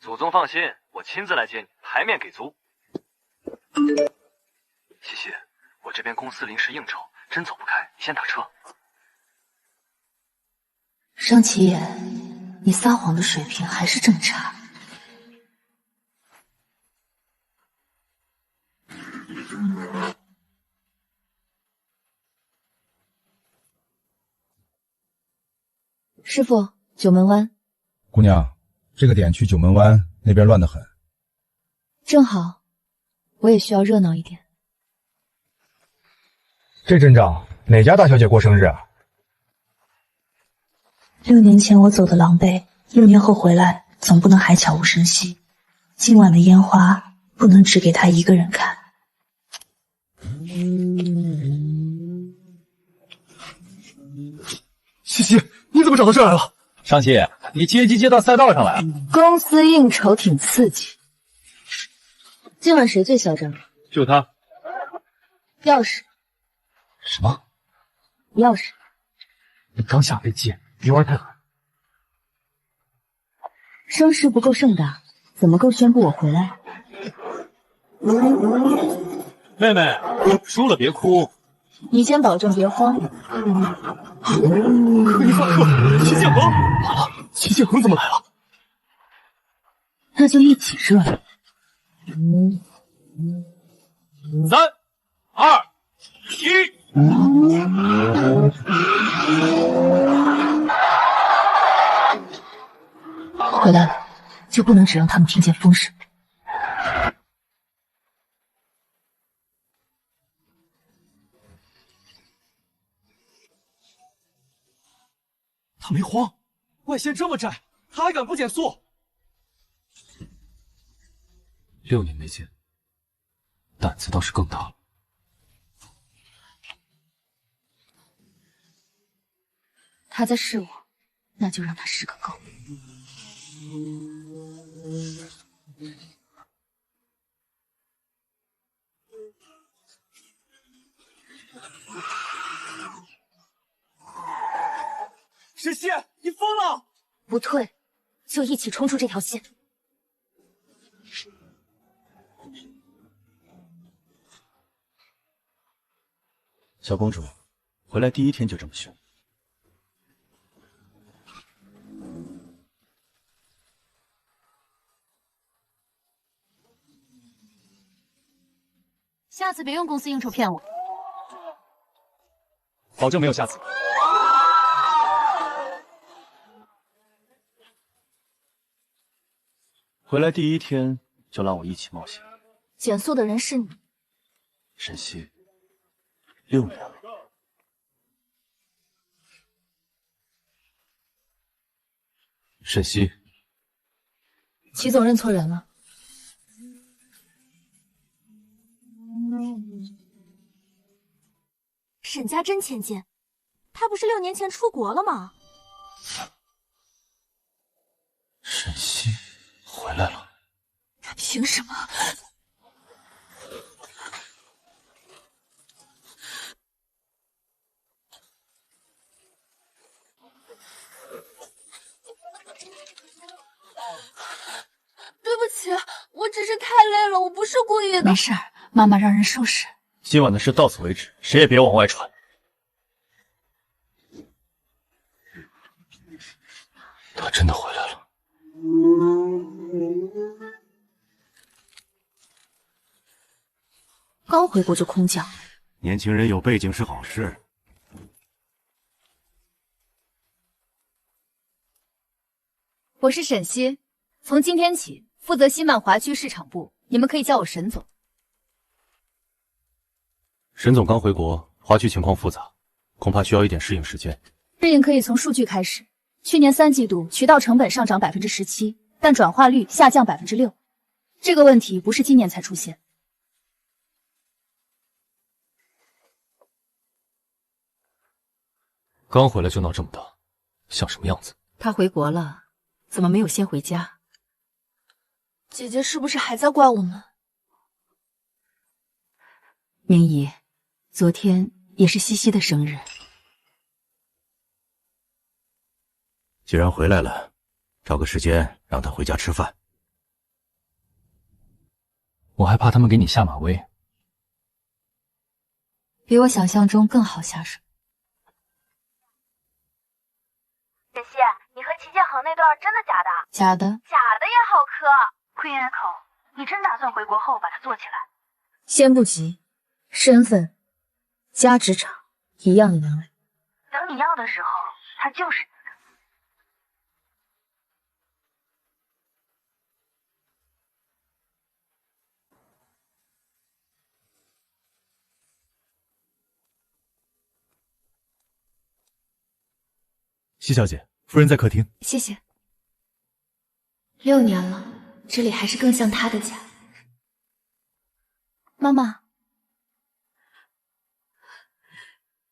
祖宗放心，我亲自来接你，牌面给足。西西，我这边公司临时应酬，真走不开，你先打车。商启言，你撒谎的水平还是这么差。师傅，九门湾。姑娘，这个点去九门湾，那边乱得很。正好，我也需要热闹一点。这阵仗，哪家大小姐过生日啊？6年前我走的狼狈，6年后回来，总不能还悄无声息。今晚的烟花不能只给他一个人看。西西，你怎么找到这儿来了？上期你接机接到赛道上来了。公司应酬挺刺激。今晚谁最嚣张？就他。钥匙。什么？钥匙。你刚下飞机，别玩太狠。声势不够盛大，怎么够宣布我回来？妹妹，输了别哭。你先保证别慌。可以放课，齐建恒，完了，齐建恒怎么来了？那就一起热闹。3、2、1。回来了，就不能只让他们听见风声。他没慌，外线这么窄，他还敢不减速？6年没见，胆子倒是更大了。他在试我，那就让他试个够。沈西，你疯了！不退，就一起冲出这条线。小公主，回来第一天就这么凶。下次别用公司应酬骗我。保证没有下次。回来第一天就让我一起冒险。减速的人是你，沈西，6年了。沈西，齐总认错人了。沈家真千金，他不是6年前出国了吗？沈西回来了。他凭什么？对不起，我只是太累了，我不是故意的。没事儿，妈妈让人收拾。今晚的事到此为止，谁也别往外传。他真的回来了。刚回国就空降，年轻人有背景是好事。我是沈西，从今天起负责西曼华区市场部，你们可以叫我沈总。沈总刚回国，华区情况复杂，恐怕需要一点适应时间。适应可以从数据开始。去年3季度渠道成本上涨17%，但转化率下降6%。这个问题不是今年才出现。刚回来就闹这么大，像什么样子？他回国了，怎么没有先回家？姐姐是不是还在怪我们？明姨，昨天也是西西的生日。既然回来了，找个时间让他回家吃饭。我还怕他们给你下马威。比我想象中更好下手。妍希，你和齐建恒那段真的假的？假的。假的也好磕。Queen Echo， 你真打算回国后把它做起来？先不急，身份加职场一样的难为。等你要的时候，它就是你的。西小姐，夫人在客厅。谢谢。6年了，这里还是更像他的家。妈妈，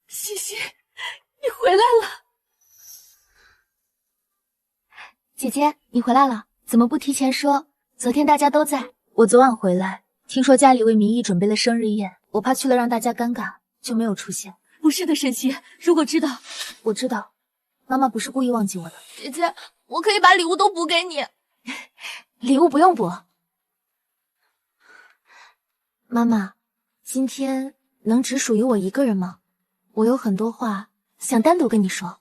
西西，你回来了。姐姐，你回来了，怎么不提前说？昨天大家都在。我昨晚回来，听说家里为明义准备了生日宴，我怕去了让大家尴尬，就没有出现。不是的，沈西，如果知道……我知道，妈妈不是故意忘记我的。姐姐，我可以把礼物都补给你。礼物不用补。妈妈，今天能只属于我一个人吗？我有很多话想单独跟你说。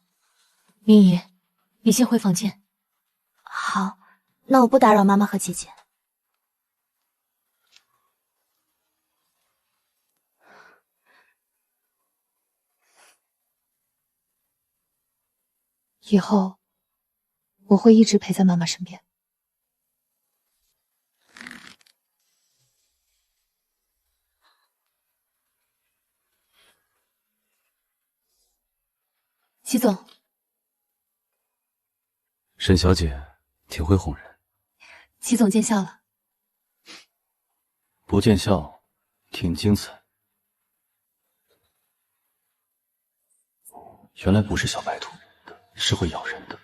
明仪，你先回房间。好，那我不打扰妈妈和姐姐。以后我会一直陪在妈妈身边。齐总，沈小姐挺会哄人。齐总见笑了。不见笑，挺精彩。原来不是小白兔，是会咬人的。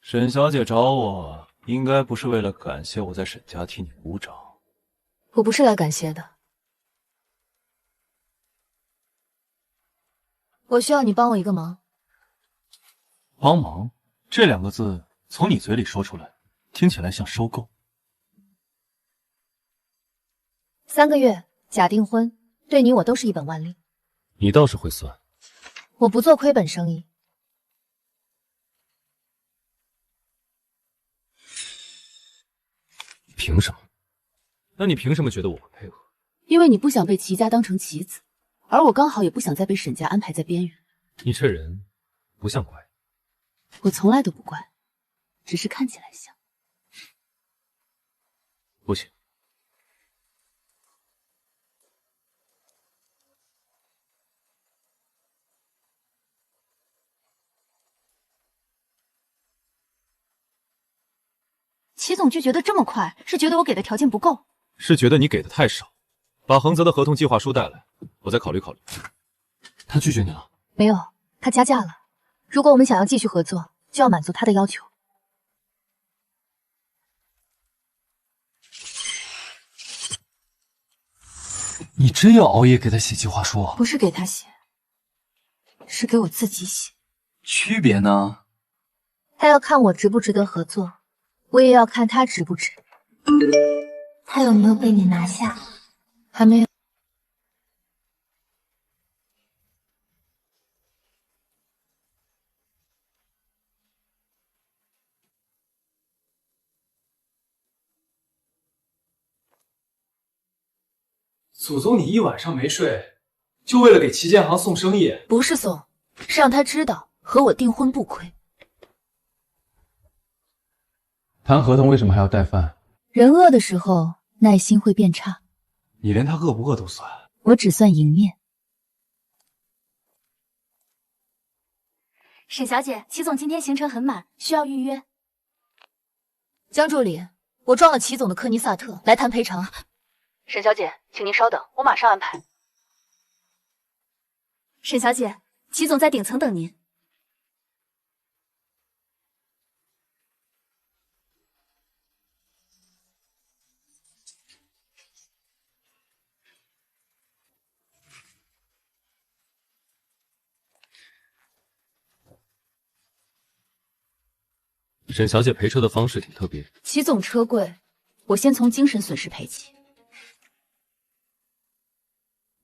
沈小姐找我，应该不是为了感谢我在沈家替你鼓掌。我不是来感谢的，我需要你帮我一个忙。帮忙这2个字从你嘴里说出来，听起来像收购。3个月假订婚，对你我都是一本万利。你倒是会算。我不做亏本生意。凭什么？那你凭什么觉得我会配合？因为你不想被齐家当成棋子，而我刚好也不想再被沈家安排在边缘。你这人不像乖。我从来都不乖，只是看起来像。不行。齐总拒绝的这么快，是觉得我给的条件不够？是觉得你给的太少。把恒泽的合同计划书带来，我再考虑考虑。他拒绝你了？没有，他加价了。如果我们想要继续合作，就要满足他的要求。你真要熬夜给他写计划书？不是给他写，是给我自己写。区别呢？他要看我值不值得合作，我也要看他值不值。他有没有被你拿下？还没有。祖宗，你一晚上没睡，就为了给齐建行送生意？不是送，是让他知道和我订婚不亏。谈合同为什么还要带饭？人饿的时候，耐心会变差。你连他饿不饿都算。我只算赢面。沈小姐，齐总今天行程很满，需要预约。江助理，我撞了齐总的科尼萨特，来谈赔偿。沈小姐，请您稍等，我马上安排。沈小姐，齐总在顶层等您。沈小姐赔车的方式挺特别。齐总车贵，我先从精神损失赔起。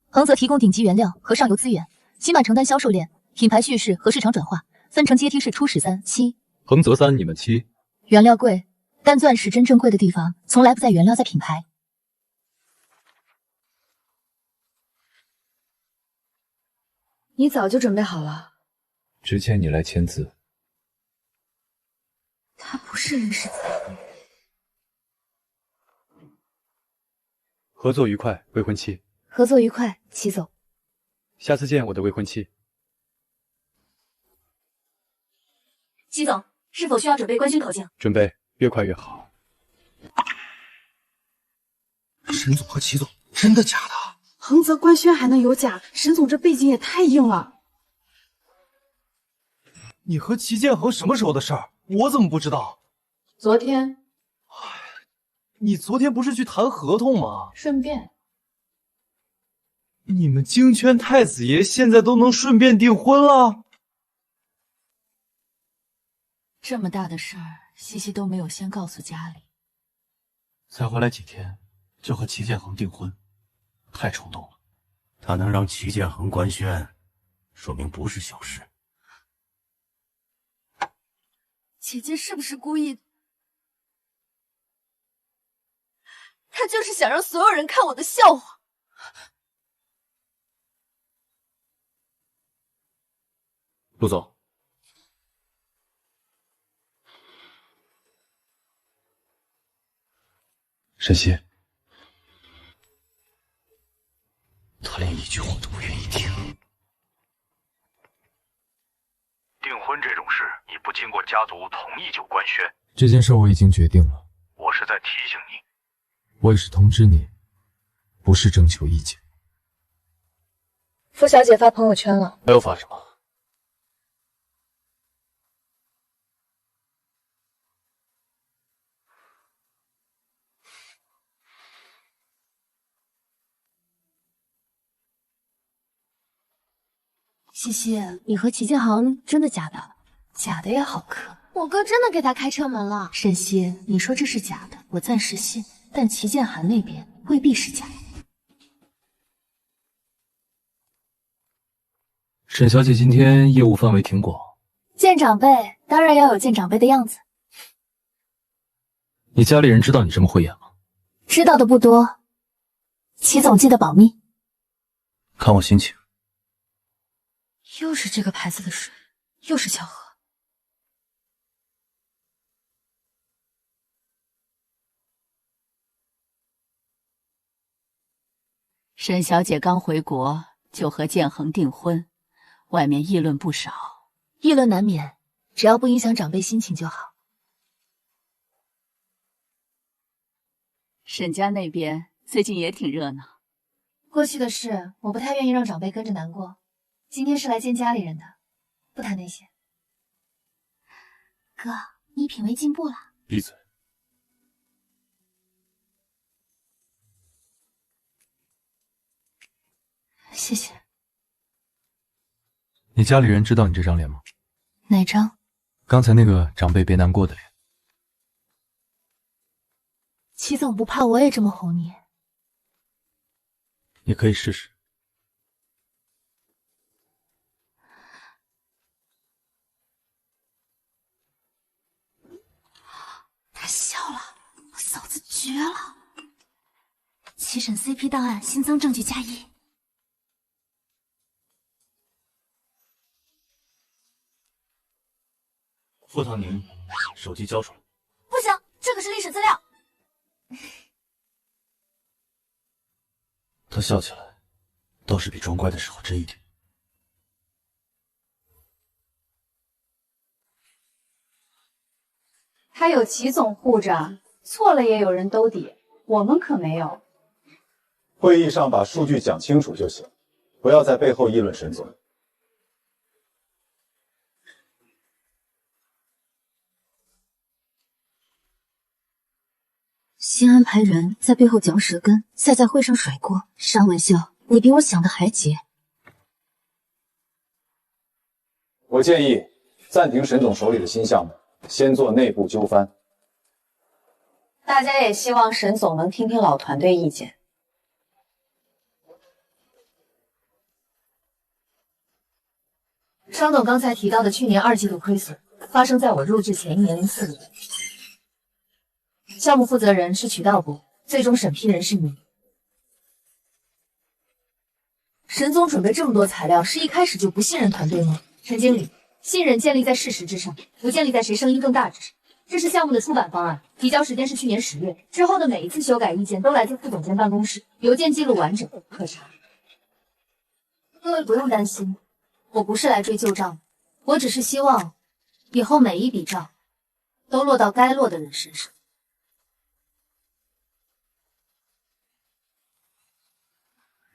恒泽提供顶级原料和上游资源，期满承担销售链、品牌叙事和市场转化，分成阶梯式初始3、7。恒泽3，你们7。原料贵，但钻石真正贵的地方从来不在原料，在品牌。你早就准备好了？之前你来签字。他不是临时才。合作愉快，未婚妻。合作愉快，齐总。下次见，我的未婚妻。齐总，是否需要准备官宣口径？准备，越快越好。沈总和齐总，真的假的？恒泽官宣还能有假？沈总这背景也太硬了。你和齐建恒什么时候的事儿？我怎么不知道？昨天。你昨天不是去谈合同吗？顺便。你们京圈太子爷现在都能顺便订婚了？这么大的事儿，西西都没有先告诉家里。才回来几天，就和齐建恒订婚，太冲动了。他能让齐建恒官宣，说明不是小事。姐姐是不是故意的？她就是想让所有人看我的笑话。陆总，沈西，他连一句话都不愿意听。订婚这种事，你不经过家族同意就官宣，这件事我已经决定了。我是在提醒你。我也是通知你，不是征求意见。傅小姐发朋友圈了，还要发什么？西西，你和齐建恒真的假的？假的也好磕。我哥真的给他开车门了。沈西，你说这是假的，我暂时信，但齐建涵那边未必是假的。沈小姐今天业务范围挺广，见长辈当然要有见长辈的样子。你家里人知道你这么慧眼吗？知道的不多，齐总记得保密。看我心情。又是这个牌子的水，又是巧合。沈小姐刚回国就和建恒订婚，外面议论不少。议论难免，只要不影响长辈心情就好。沈家那边最近也挺热闹。过去的事，我不太愿意让长辈跟着难过。今天是来见家里人的，不谈那些。哥，你品味进步了。闭嘴。谢谢。你家里人知道你这张脸吗？哪张？刚才那个长辈别难过的脸。齐总不怕我也这么哄你？你可以试试。他笑了，我嫂子绝了。齐沈 CP 档案新增证据+1。傅唐宁，手机交出来。不行，这可是历史资料。他笑起来，倒是比装乖的时候真一点。他有齐总护着，错了也有人兜底，我们可没有。会议上把数据讲清楚就行，不要在背后议论沈总。先安排人在背后嚼舌根，再在会上甩锅，开玩笑，你比我想的还急。我建议暂停沈总手里的新项目，先做内部纠翻。大家也希望沈总能听听老团队意见。张总刚才提到的去年2季度亏损，发生在我入职前1年0.4个月。项目负责人是渠道部，最终审批人是你。沈总准备这么多材料，是一开始就不信任团队吗？陈经理，信任建立在事实之上，不建立在谁声音更大之上。这是项目的出版方案，提交时间是去年10月，之后的每一次修改意见都来自副总监办公室，邮件记录完整可查。各位不用担心，我不是来追旧账的，我只是希望以后每一笔账都落到该落的人身上。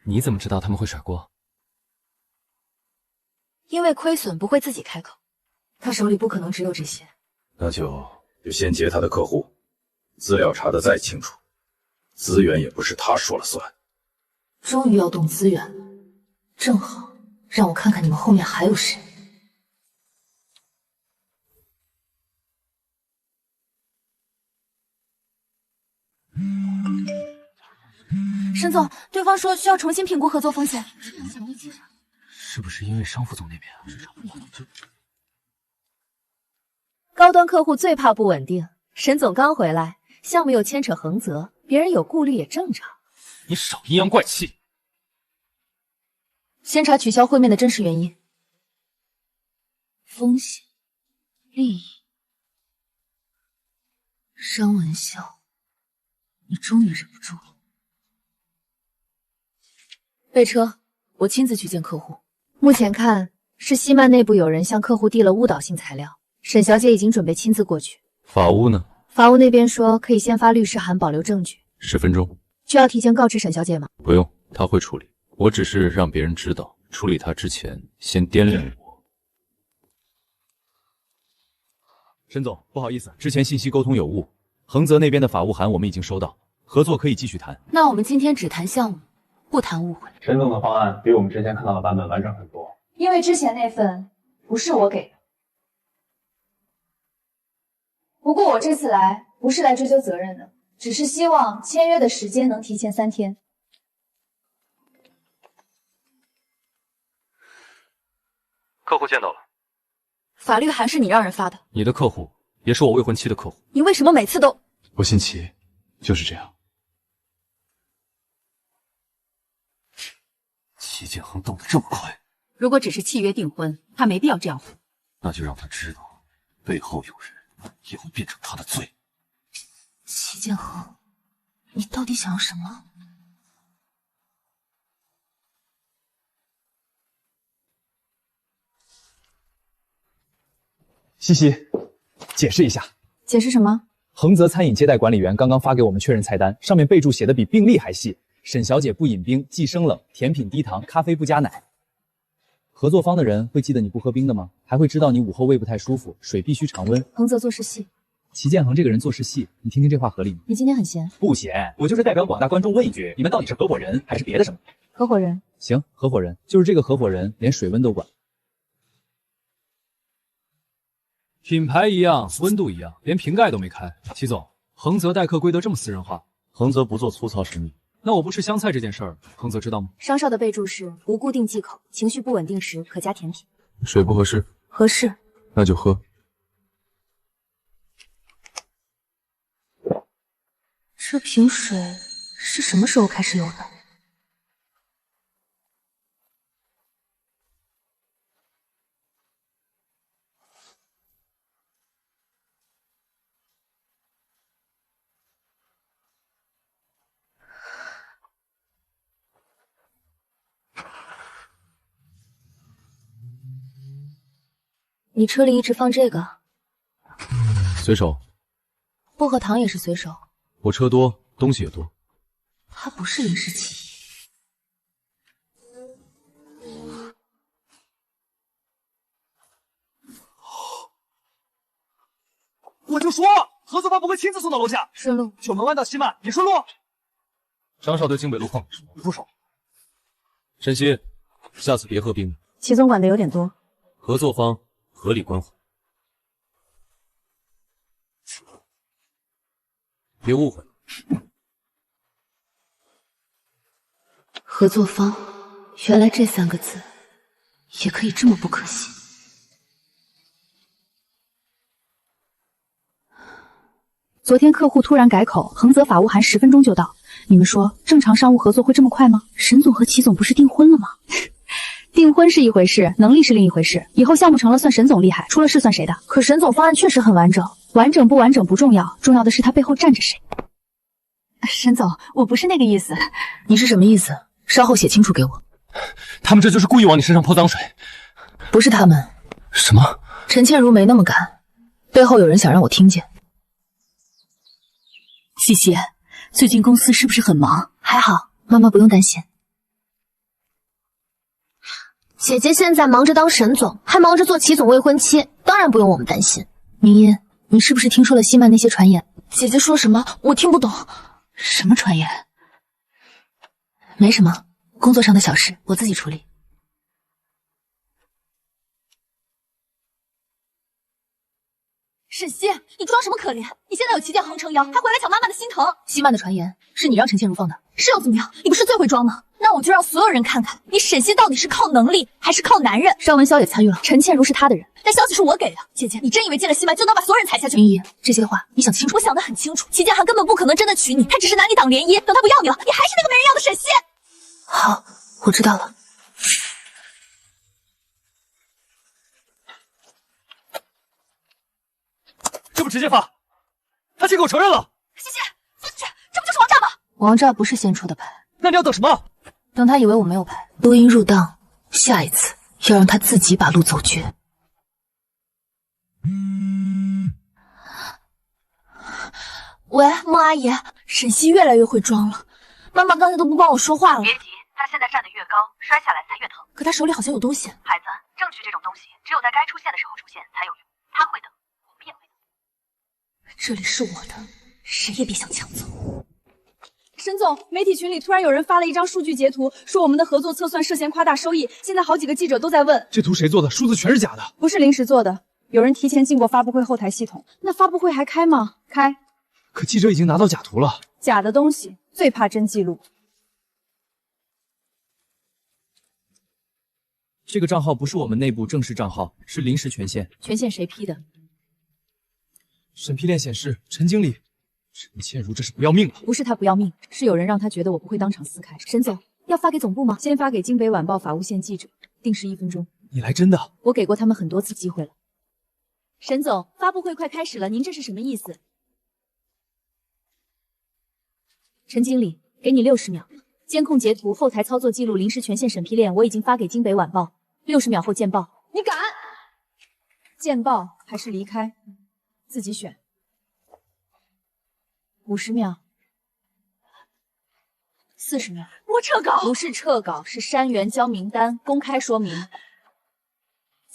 你怎么知道他们会甩锅？因为亏损不会自己开口，他手里不可能只有这些。那就先结他的客户，资料查得再清楚，资源也不是他说了算。终于要动资源了，正好让我看看你们后面还有谁。沈总，对方说需要重新评估合作风险。是不是因为商副总那边市场不好？高端客户最怕不稳定，沈总刚回来，项目又牵扯横泽，别人有顾虑也正常。你少阴阳怪气。先查取消会面的真实原因。风险、利益。商文笑，你终于忍不住了。备车，我亲自去见客户。目前看是西曼内部有人向客户递了误导性材料，沈小姐已经准备亲自过去。法务呢？法务那边说可以先发律师函保留证据。10分钟。需要提前告知沈小姐吗？不用，他会处理。我只是让别人知道，处理他之前先掂量我。沈总，不好意思，之前信息沟通有误，横泽那边的法务函我们已经收到，合作可以继续谈。那我们今天只谈项目，不谈误会。沈总的方案比我们之前看到的版本完整很多，因为之前那份不是我给的。不过我这次来不是来追究责任的，只是希望签约的时间能提前3天。客户见到了。法律函是你让人发的？你的客户也是我未婚妻的客户。你为什么每次都……我姓齐，就是这样。齐建恒动得这么快，如果只是契约订婚，他没必要这样做。那就让他知道背后有人，也会变成他的罪。齐建恒，你到底想要什么？西西，解释一下。解释什么？横泽餐饮接待管理员刚刚发给我们确认菜单，上面备注写的比病历还细。沈小姐不饮冰，忌生冷，甜品低糖，咖啡不加奶。合作方的人会记得你不喝冰的吗？还会知道你午后胃不太舒服，水必须常温。横泽做事细。齐建恒这个人做事细，你听听这话合理吗？你今天很闲。不闲，我就是代表广大观众问一句，你们到底是合伙人还是别的什么？合伙人。行，合伙人就是这个合伙人，连水温都管。品牌一样，温度一样，连瓶盖都没开。齐总，横泽待客规则这么私人化？横泽不做粗糙生意。那我不吃香菜这件事儿，横泽知道吗？商少的备注是无固定忌口，情绪不稳定时可加甜品。水不合适？合适。那就喝。这瓶水是什么时候开始有的？你车里一直放这个？随手。薄荷糖也是随手。我车多，东西也多。它不是临时起意。我就说合作方不会亲自送到楼下。顺路。九门湾到西曼也顺路。张少对京北路放手。住手！沈西，下次别喝冰。齐总管的有点多。合作方合理关怀。别误会。合作方，原来这3个字也可以这么不可信。昨天客户突然改口，横泽法务函10分钟就到。你们说正常商务合作会这么快吗？沈总和齐总不是订婚了吗？订婚是一回事，能力是另一回事。以后项目成了算沈总厉害，出了事算谁的？可沈总方案确实很完整，完整不完整不重要，重要的是他背后站着谁。沈总，我不是那个意思。你是什么意思？稍后写清楚给我。他们这就是故意往你身上泼脏水。不是他们。什么？陈倩如没那么干，背后有人想让我听见。西西，最近公司是不是很忙？还好，妈妈不用担心。姐姐现在忙着当沈总，还忙着做齐总未婚妻，当然不用我们担心。明音，你是不是听说了西曼那些传言？姐姐说什么？我听不懂。什么传言？没什么，工作上的小事，我自己处理。沈西，你装什么可怜？你现在有齐建恒撑腰，还回来抢妈妈的心疼。西曼的传言是你让陈倩如放的，是又怎么样？你不是最会装吗？那我就让所有人看看，你沈西到底是靠能力还是靠男人。邵文潇也参与了，陈倩如是他的人，但消息是我给的。姐姐，你真以为进了西曼就能把所有人踩下去？明仪，这些话你想清楚。我想得很清楚，齐建恒根本不可能真的娶你，他只是拿你挡联姻。等他不要你了，你还是那个没人要的沈西。好，我知道了。这不直接发？他竟给我承认了！西西，放进去，这不就是王炸吗？王炸不是先出的牌，那你要等什么？等他以为我没有牌，录音入档，下一次要让他自己把路走绝。喂，孟阿姨，沈西越来越会装了，妈妈刚才都不帮我说话了。别急，他现在站得越高，摔下来才越疼。可他手里好像有东西。孩子，证据这种东西，只有在该出现的时候出现才有用。他会等，我们也会等。这里是我的，谁也别想抢走。沈总，媒体群里突然有人发了一张数据截图，说我们的合作测算涉嫌夸大收益。现在好几个记者都在问，这图谁做的？数字全是假的。不是临时做的，有人提前进过发布会后台系统。那发布会还开吗？开。可记者已经拿到假图了。假的东西最怕真记录。这个账号不是我们内部正式账号，是临时权限。权限谁批的？审批链显示陈经理。陈倩如这是不要命了！不是他不要命，是有人让他觉得我不会当场撕开。沈总，要发给总部吗？先发给京北晚报法务线记者，定时1分钟。你来真的？我给过他们很多次机会了。沈总，发布会快开始了，您这是什么意思？陈经理，给你60秒。监控截图、后台操作记录、临时权限审批链，我已经发给京北晚报，60秒后见报。你敢？见报还是离开？自己选。50秒，40秒。我撤稿。不是撤稿，是删原交名单，公开说明。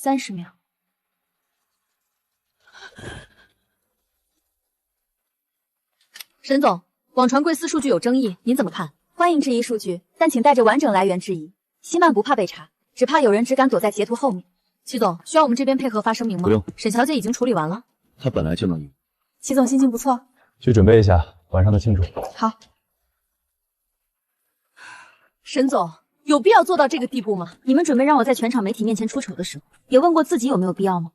30秒。沈总，网传贵司数据有争议，您怎么看？欢迎质疑数据，但请带着完整来源质疑。西曼不怕被查，只怕有人只敢躲在截图后面。齐总，需要我们这边配合发声明吗？不用，沈小姐已经处理完了。他本来就能赢。齐总心情不错。去准备一下晚上的庆祝。好。沈总，有必要做到这个地步吗？你们准备让我在全场媒体面前出丑的时候，也问过自己有没有必要吗？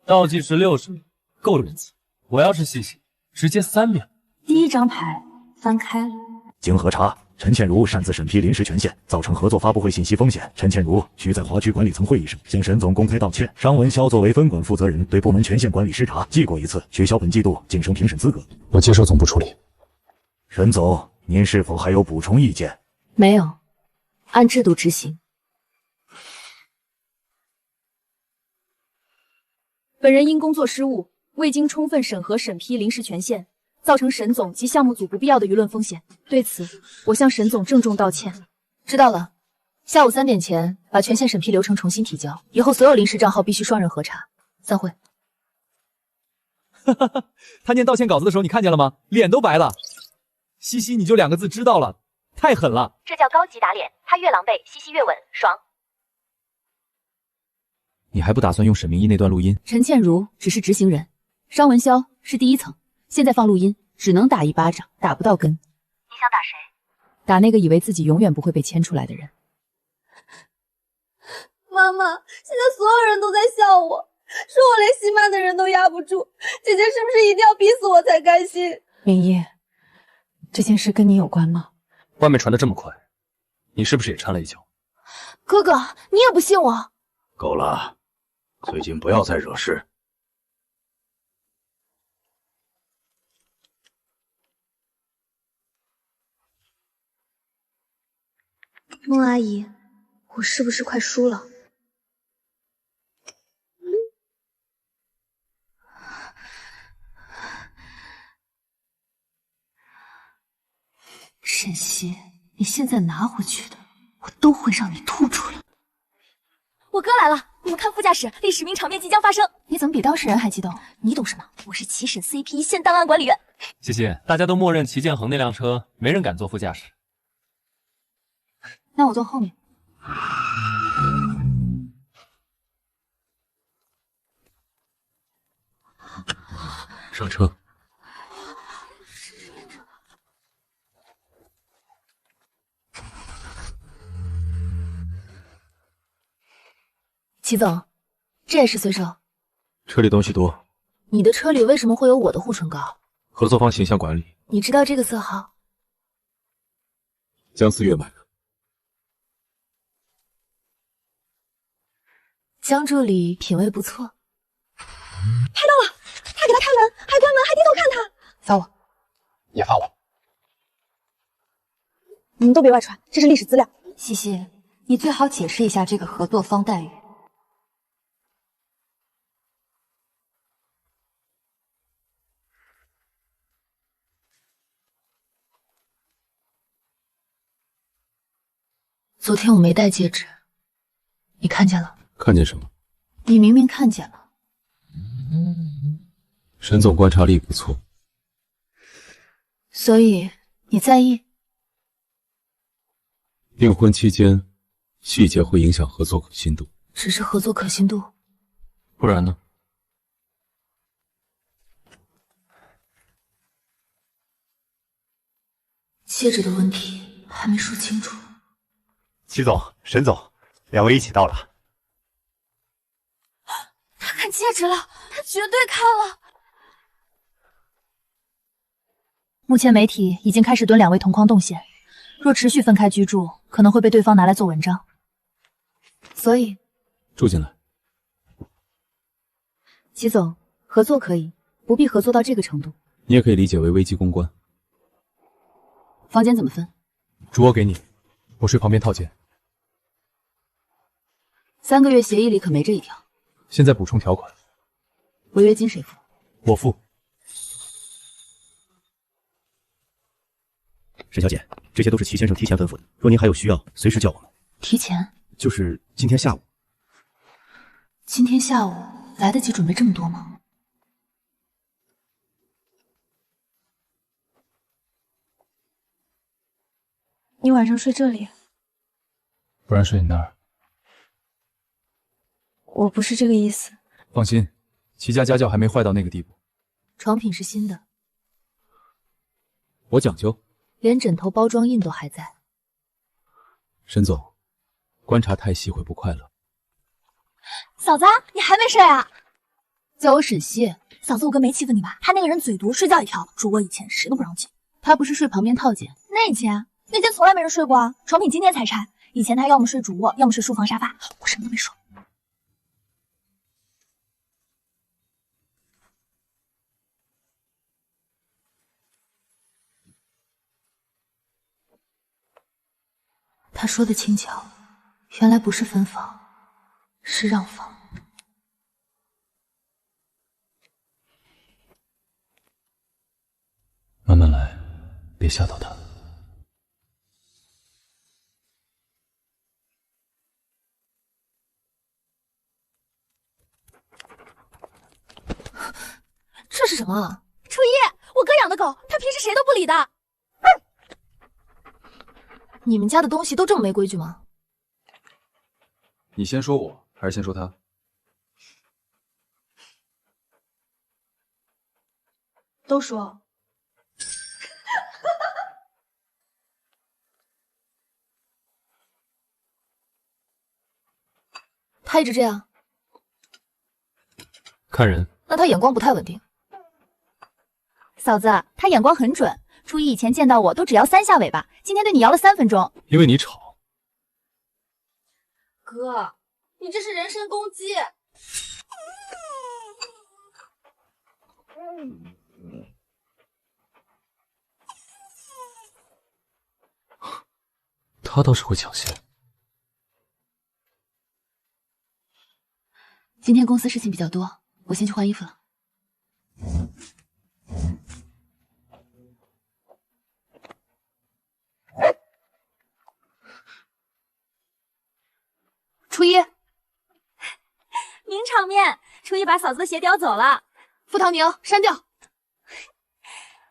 倒计时60秒，够仁慈。我要是西西，直接3秒。第一张牌翻开了。经核查，陈倩如擅自审批临时权限，造成合作发布会信息风险。陈倩如需在华区管理层会议上向沈总公开道歉。商文潇作为分管负责人，对部门权限管理失察，记过1次，取消本季度晋升评审资格。我接受总部处理。沈总，您是否还有补充意见？没有，按制度执行。本人因工作失误，未经充分审核审批临时权限，造成沈总及项目组不必要的舆论风险。对此，我向沈总郑重道歉。知道了，下午3点前把权限审批流程重新提交，以后所有临时账号必须双人核查。散会。他念道歉稿子的时候，你看见了吗？脸都白了。西西，你就2个字知道了，太狠了。这叫高级打脸，他越狼狈，西西越稳，爽。你还不打算用沈明义那段录音？陈倩如只是执行人，商文潇是第1层，现在放录音，只能打一巴掌，打不到根。你想打谁？打那个以为自己永远不会被牵出来的人。妈妈，现在所有人都在笑我，说我连心曼的人都压不住。姐姐是不是一定要逼死我才甘心？明夜，这件事跟你有关吗？外面传得这么快，你是不是也掺了一脚？哥哥，你也不信我？够了，最近不要再惹事。孟阿姨，我是不是快输了？沈西，你现在拿回去的，我都会让你吐出来。我哥来了，你们看副驾驶，历史名场面即将发生。你怎么比当事人还激动？你懂什么？我是齐省 CP 一线档案管理员。谢谢，大家都默认齐建恒那辆车没人敢坐副驾驶。那我坐后面。上车。齐总，这也是随手。车里东西多，你的车里为什么会有我的护唇膏？合作方形象管理，你知道这个色号？江思月买的。江助理品味不错。拍到了，他给他开门，还关门，还低头看他。发我，也发我。你们都别外传，这是历史资料。西西，你最好解释一下这个合作方待遇。昨天我没戴戒指，你看见了？看见什么？你明明看见了。沈总观察力不错，所以你在意？订婚期间细节会影响合作可信度。只是合作可信度？不然呢？戒指的问题还没说清楚。齐总、沈总，两位一起到了。他看戒指了，他绝对看了。目前媒体已经开始对两位同框动线，若持续分开居住，可能会被对方拿来做文章。所以，住进来。齐总，合作可以，不必合作到这个程度。你也可以理解为危机公关。房间怎么分？主卧给你，我睡旁边套间。3个月协议里可没这一条。现在补充条款，违约金谁付？我付。沈小姐，这些都是齐先生提前吩咐的，若您还有需要，随时叫我们。提前？就是今天下午。今天下午来得及准备这么多吗？你晚上睡这里？不然睡你那儿。我不是这个意思。放心，齐家家教还没坏到那个地步。床品是新的，我讲究，连枕头包装印都还在。沈总，观察太细会不快乐。嫂子，你还没睡啊？叫我沈西。嫂子，我哥没欺负你吧？他那个人嘴毒，睡觉也跳。主卧以前谁都不让进。他不是睡旁边套间？那间从来没人睡过啊，床品今天才拆。以前他要么睡主卧，要么睡书房沙发，我什么都没说。他说的轻巧，原来不是分房，是让房。慢慢来，别吓到他。这是什么？初一，我哥养的狗，他平时谁都不理的。你们家的东西都这么没规矩吗？你先说我，还是先说他？都说。他一直这样，看人。那他眼光不太稳定。嫂子，他眼光很准。初一以前见到我都只摇3下尾巴，今天对你摇了3分钟。因为你吵。哥，你这是人身攻击。他倒是会抢先。今天公司事情比较多，我先去换衣服了。初一，名场面，初一把嫂子的鞋叼走了。傅唐宁，删掉。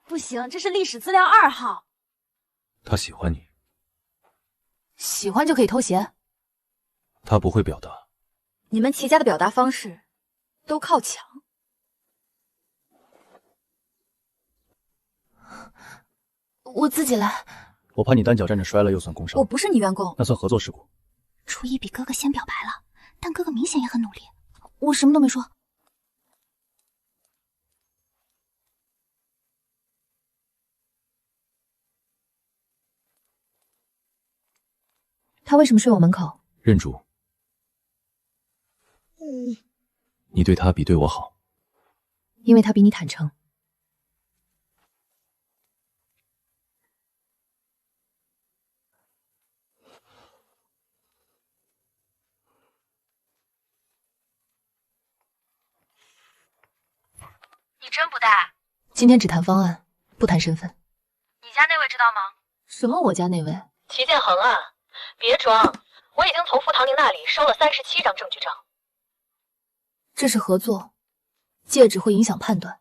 不行，这是历史资料2号。他喜欢你。喜欢就可以偷鞋？他不会表达。你们齐家的表达方式都靠抢。我自己来。我怕你单脚站着摔了，又算工伤。我不是你员工，那算合作事故。初一比哥哥先表白了，但哥哥明显也很努力。我什么都没说。他为什么睡我门口？认主。你对他比对我好。因为他比你坦诚。你真不带？今天只谈方案，不谈身份。你家那位知道吗？什么我家那位？齐建恒啊，别装，我已经从傅唐宁那里收了37张证据照。这是合作，戒指会影响判断。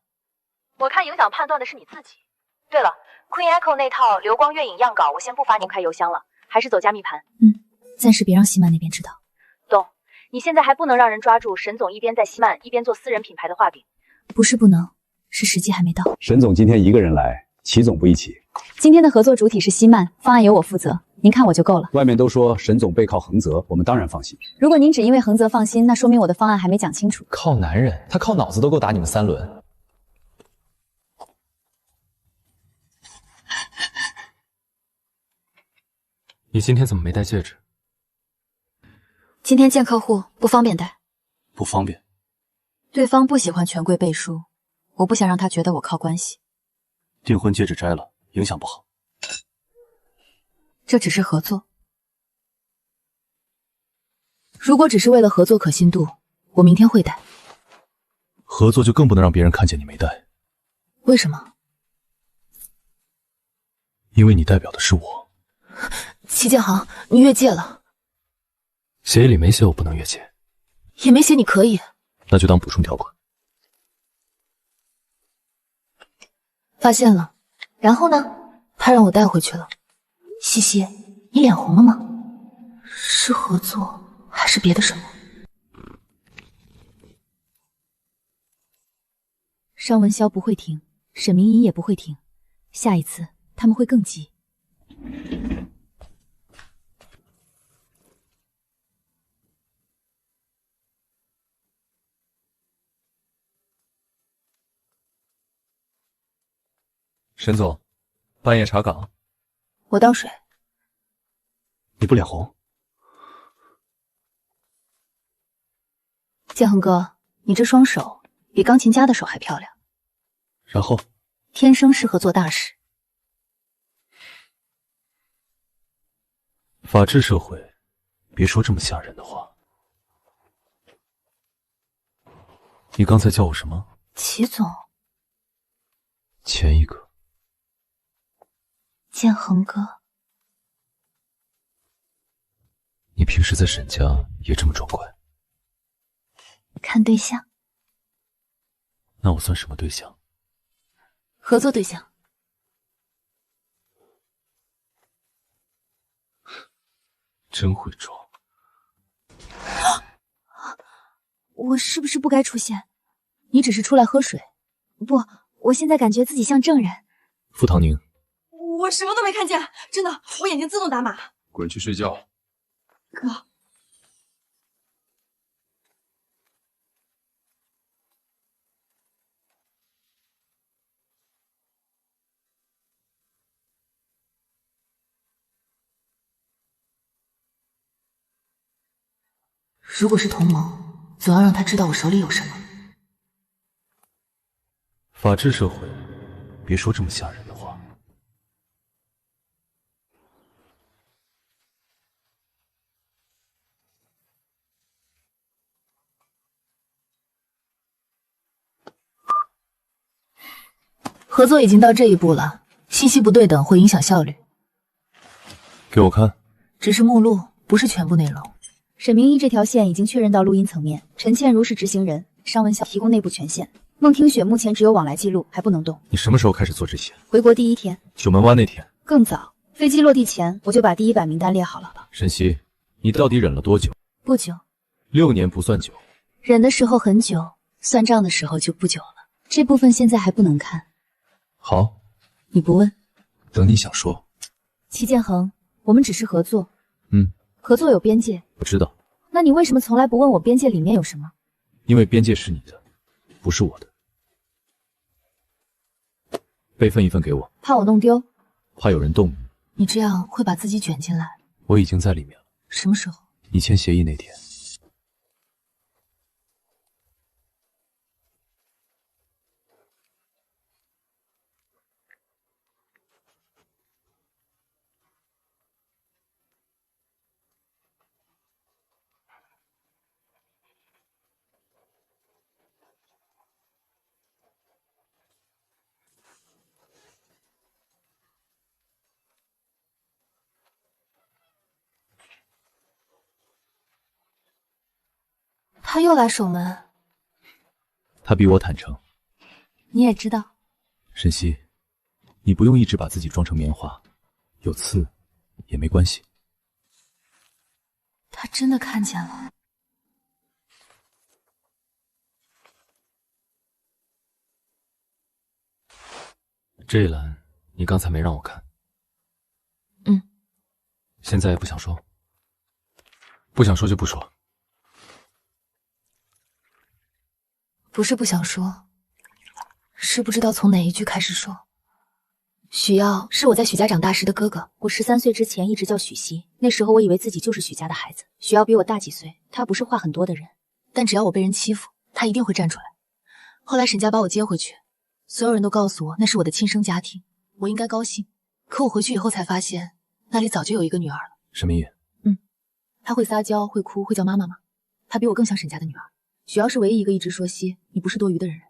我看影响判断的是你自己。对了 ，Queen Echo 那套流光月影样稿，我先不发你开邮箱了，还是走加密盘。暂时别让西曼那边知道。懂。你现在还不能让人抓住沈总一边在西曼一边做私人品牌的画饼。不是不能，是时机还没到。沈总今天一个人来，齐总不一起。今天的合作主体是西曼，方案由我负责，您看我就够了。外面都说沈总背靠横泽，我们当然放心。如果您只因为横泽放心，那说明我的方案还没讲清楚。靠男人，他靠脑子都够打你们3轮。你今天怎么没戴戒指？今天见客户不方便戴。不方便。对方不喜欢权贵背书，我不想让他觉得我靠关系。订婚戒指摘了，影响不好。这只是合作。如果只是为了合作可信度，我明天会戴。合作就更不能让别人看见你没戴。为什么？因为你代表的是我。齐建行，你越界了。协议里没写我不能越界，也没写你可以。那就当补充条款。发现了，然后呢？他让我带回去了。西西，你脸红了吗？是合作还是别的什么？商文潇不会停，沈明仪也不会停，下一次他们会更急。沈总，半夜查岗。我倒水。你不脸红？建恒哥，你这双手比钢琴家的手还漂亮。然后？天生适合做大事。法治社会，别说这么吓人的话。你刚才叫我什么？齐总。前一个。建恒哥，你平时在沈家也这么装乖？看对象。那我算什么对象？合作对象。真会装。我是不是不该出现？你只是出来喝水。不，我现在感觉自己像证人。傅唐宁。我什么都没看见，真的，我眼睛自动打码。滚去睡觉。哥，如果是同盟，总要让他知道我手里有什么。法治社会，别说这么吓人的话。合作已经到这一步了，信息不对等会影响效率。给我看，只是目录，不是全部内容。沈明义这条线已经确认到录音层面，陈倩如是执行人，尚文潇提供内部权限。孟听雪目前只有往来记录，还不能动。你什么时候开始做这些？回国第一天，九门湾那天。更早，飞机落地前我就把第1版名单列好了。沈西，你到底忍了多久？不久。6年不算久。忍的时候很久，算账的时候就不久了。这部分现在还不能看。好，你不问，等你想说。齐建恒，我们只是合作。合作有边界。我知道。那你为什么从来不问我边界里面有什么？因为边界是你的，不是我的。备份一份给我。怕我弄丢？怕有人动你。你这样会把自己卷进来。我已经在里面了。什么时候？你签协议那天。他又来守门。他比我坦诚。你也知道。沈西，你不用一直把自己装成棉花，有刺也没关系。他真的看见了。这一栏你刚才没让我看。现在也不想说。不想说就不说。不是不想说，是不知道从哪一句开始说。许耀是我在许家长大时的哥哥，我13岁之前一直叫许熙，那时候我以为自己就是许家的孩子。许耀比我大几岁，他不是话很多的人，但只要我被人欺负，他一定会站出来。后来沈家把我接回去，所有人都告诉我那是我的亲生家庭，我应该高兴。可我回去以后才发现，那里早就有一个女儿了。沈明义。她会撒娇，会哭，会叫妈妈吗？她比我更像沈家的女儿。许瑶是唯一一个一直说西你不是多余的人。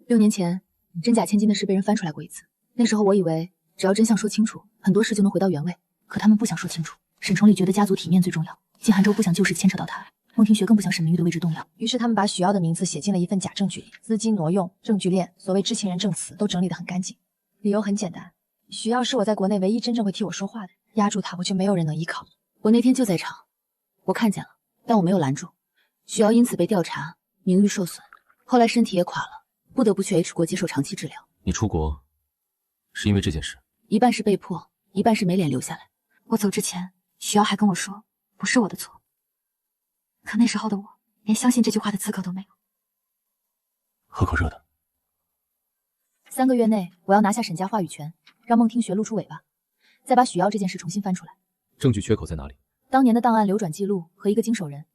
6年前真假千金的事被人翻出来过一次，那时候我以为只要真相说清楚，很多事就能回到原位。可他们不想说清楚。沈崇礼觉得家族体面最重要，晋寒州不想旧事牵扯到他，孟庭学更不想沈明玉的位置动摇，于是他们把许耀的名字写进了一份假证据里，资金挪用、证据链、所谓知情人证词都整理得很干净。理由很简单，许耀是我在国内唯一真正会替我说话的，压住他我就没有人能依靠。我那天就在场，我看见了，但我没有拦住。许耀因此被调查，名誉受损，后来身体也垮了，不得不去 H 国接受长期治疗。你出国是因为这件事？一半是被迫，一半是没脸留下来。我走之前，许耀还跟我说不是我的错，可那时候的我连相信这句话的资格都没有。喝口热的。3个月内我要拿下沈家话语权，让孟听学露出尾巴，再把许耀这件事重新翻出来。证据缺口在哪里？当年的档案流转记录和一个经手人，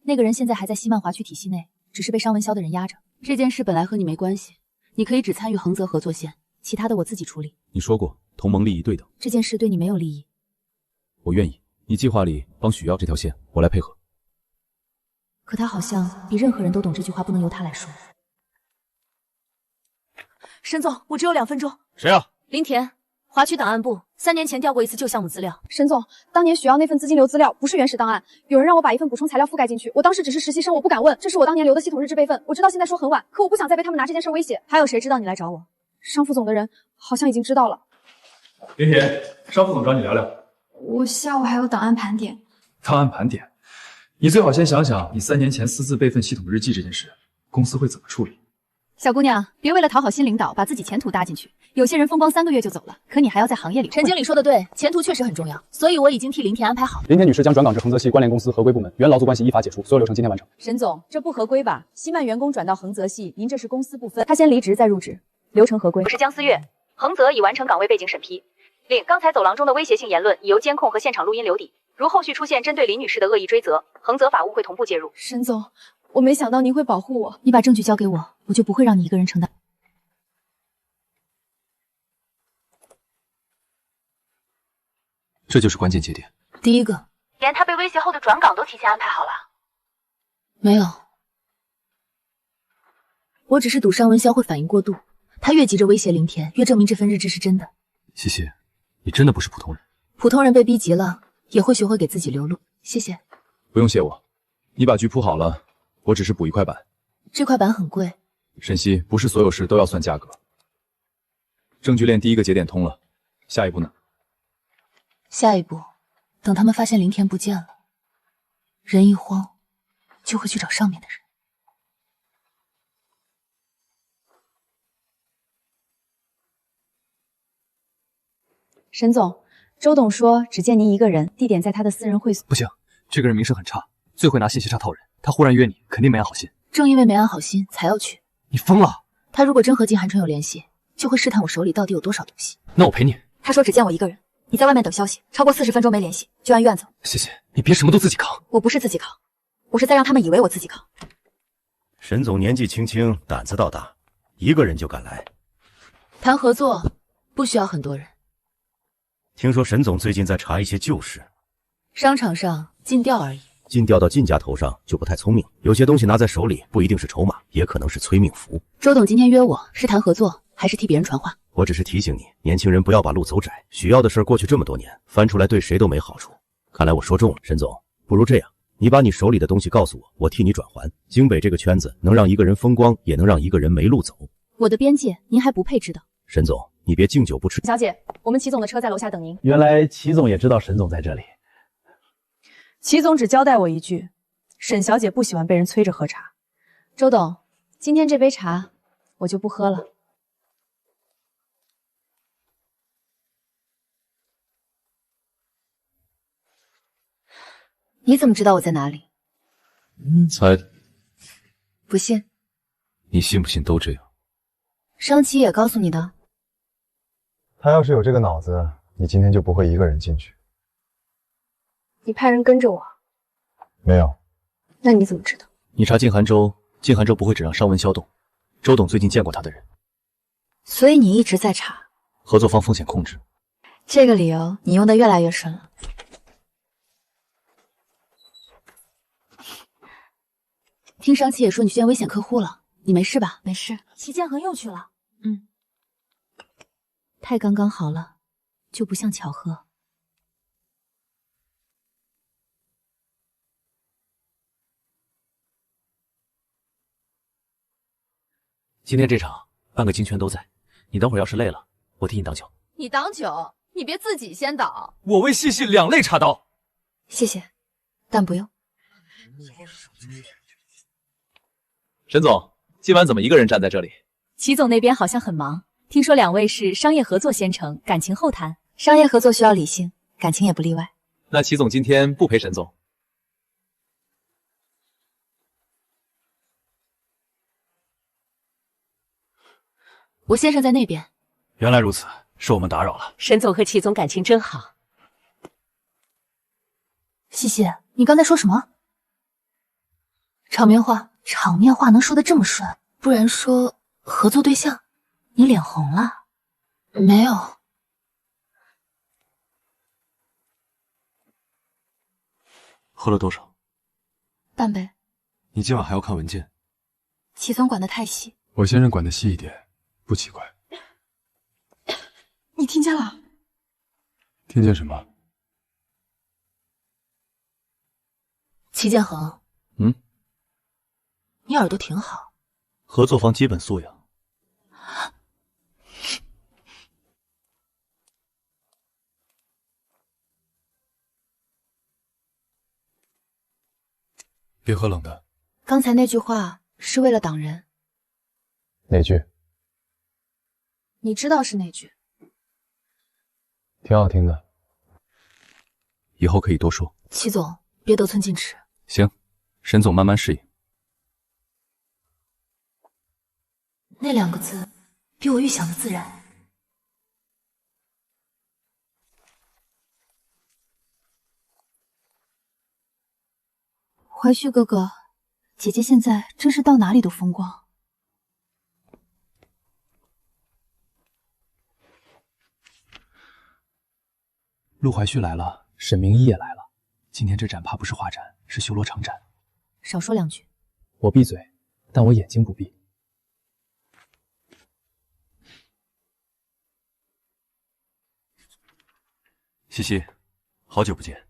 那个人现在还在西曼华区体系内，只是被商文潇的人压着。这件事本来和你没关系，你可以只参与恒泽合作线，其他的我自己处理。你说过同盟利益对等，这件事对你没有利益。我愿意。你计划里帮许耀这条线，我来配合。可他好像比任何人都懂这句话不能由他来说。沈总，我只有2分钟。谁啊？林田，华区档案部，3年前调过一次旧项目资料。沈总，当年许耀那份资金流资料不是原始档案，有人让我把一份补充材料覆盖进去，我当时只是实习生，我不敢问。这是我当年留的系统日志备份，我知道现在说很晚，可我不想再被他们拿这件事威胁。还有谁知道你来找我？商副总的人好像已经知道了。林田，商副总找你聊聊。我下午还有档案盘点。档案盘点？你最好先想想，你3年前私自备份系统日记这件事，公司会怎么处理？小姑娘，别为了讨好新领导，把自己前途搭进去。有些人风光3个月就走了，可你还要在行业里混。陈经理说的对，前途确实很重要，所以我已经替林田安排好。林田女士将转岗至恒泽系关联公司合规部门，原劳资关系依法解除，所有流程今天完成。沈总，这不合规吧？西曼员工转到恒泽系，您这是公私不分。他先离职再入职，流程合规。我是江思月，恒泽已完成岗位背景审批。另，刚才走廊中的威胁性言论已由监控和现场录音留底，如后续出现针对林女士的恶意追责，横泽法务会同步介入。沈总，我没想到您会保护我。你把证据交给我，我就不会让你一个人承担。这就是关键节点。第一个，连他被威胁后的转岗都提前安排好了。没有，我只是赌尚文潇会反应过度，他越急着威胁林田，越证明这份日志是真的。西西，你真的不是普通人。普通人被逼急了，也会学会给自己留路。谢谢。不用谢我，你把局铺好了，我只是补一块板。这块板很贵。沈西，不是所有事都要算价格。证据链第一个节点通了，下一步呢？下一步，等他们发现林田不见了，人一慌，就会去找上面的人。沈总，周董说只见您一个人，地点在他的私人会所。不行，这个人名声很差，最会拿信息差套人。他忽然约你，肯定没安好心。正因为没安好心，才要去。你疯了！他如果真和季寒川有联系，就会试探我手里到底有多少东西。那我陪你。他说只见我一个人，你在外面等消息，超过40分钟没联系，就按院走。谢谢，你别什么都自己扛。我不是自己扛，我是在让他们以为我自己扛。沈总年纪轻轻，胆子倒大，一个人就敢来。谈合作不需要很多人。听说沈总最近在查一些旧事，商场上尽调而已。尽调到靳家头上就不太聪明，有些东西拿在手里不一定是筹码，也可能是催命符。周董今天约我是谈合作，还是替别人传话？我只是提醒你，年轻人不要把路走窄。许要的事过去这么多年，翻出来对谁都没好处。看来我说中了，沈总，不如这样，你把你手里的东西告诉我，我替你转还。京北这个圈子能让一个人风光，也能让一个人没路走。我的边界您还不配知道。沈总，你别敬酒不吃。小姐，我们齐总的车在楼下等您。原来齐总也知道沈总在这里。齐总只交代我一句，沈小姐不喜欢被人催着喝茶。周董，今天这杯茶我就不喝了。你怎么知道我在哪里？猜的。不信？你信不信都这样。商七也告诉你的？他要是有这个脑子，你今天就不会一个人进去。你派人跟着我？没有。那你怎么知道？你查靳寒州，靳寒州不会只让尚文潇动。周董最近见过他的人。所以你一直在查。合作方风险控制。这个理由你用的越来越顺了。听商七也说你去见危险客户了，你没事吧？没事。齐建恒又去了。太刚刚好了，就不像巧合。今天这场半个金圈都在，你等会儿要是累了，我替你挡酒。你挡酒，你别自己先倒。我为细细2肋插刀。谢谢，但不用。沈总，今晚怎么一个人站在这里？齐总那边好像很忙，听说2位是商业合作先成，感情后谈。商业合作需要理性，感情也不例外。那齐总今天不陪沈总？吴先生在那边。原来如此，是我们打扰了。沈总和齐总感情真好。西西，你刚才说什么？场面话，场面话能说得这么顺，不然说合作对象，你脸红了？没有。喝了多少？半杯。你今晚还要看文件？齐总管得太细。我先生管得细一点，不奇怪。你听见了？听见什么？齐建恒，你耳朵挺好。合作方基本素养。别喝冷的。刚才那句话是为了挡人。哪句？你知道是哪句？挺好听的。以后可以多说。齐总，别得寸进尺。行，沈总慢慢适应。那2个字比我预想的自然。怀旭哥哥，姐姐现在真是到哪里都风光。陆怀旭来了，沈明一也来了。今天这展怕不是画展，是修罗场展。少说两句。我闭嘴，但我眼睛不闭。西西，好久不见。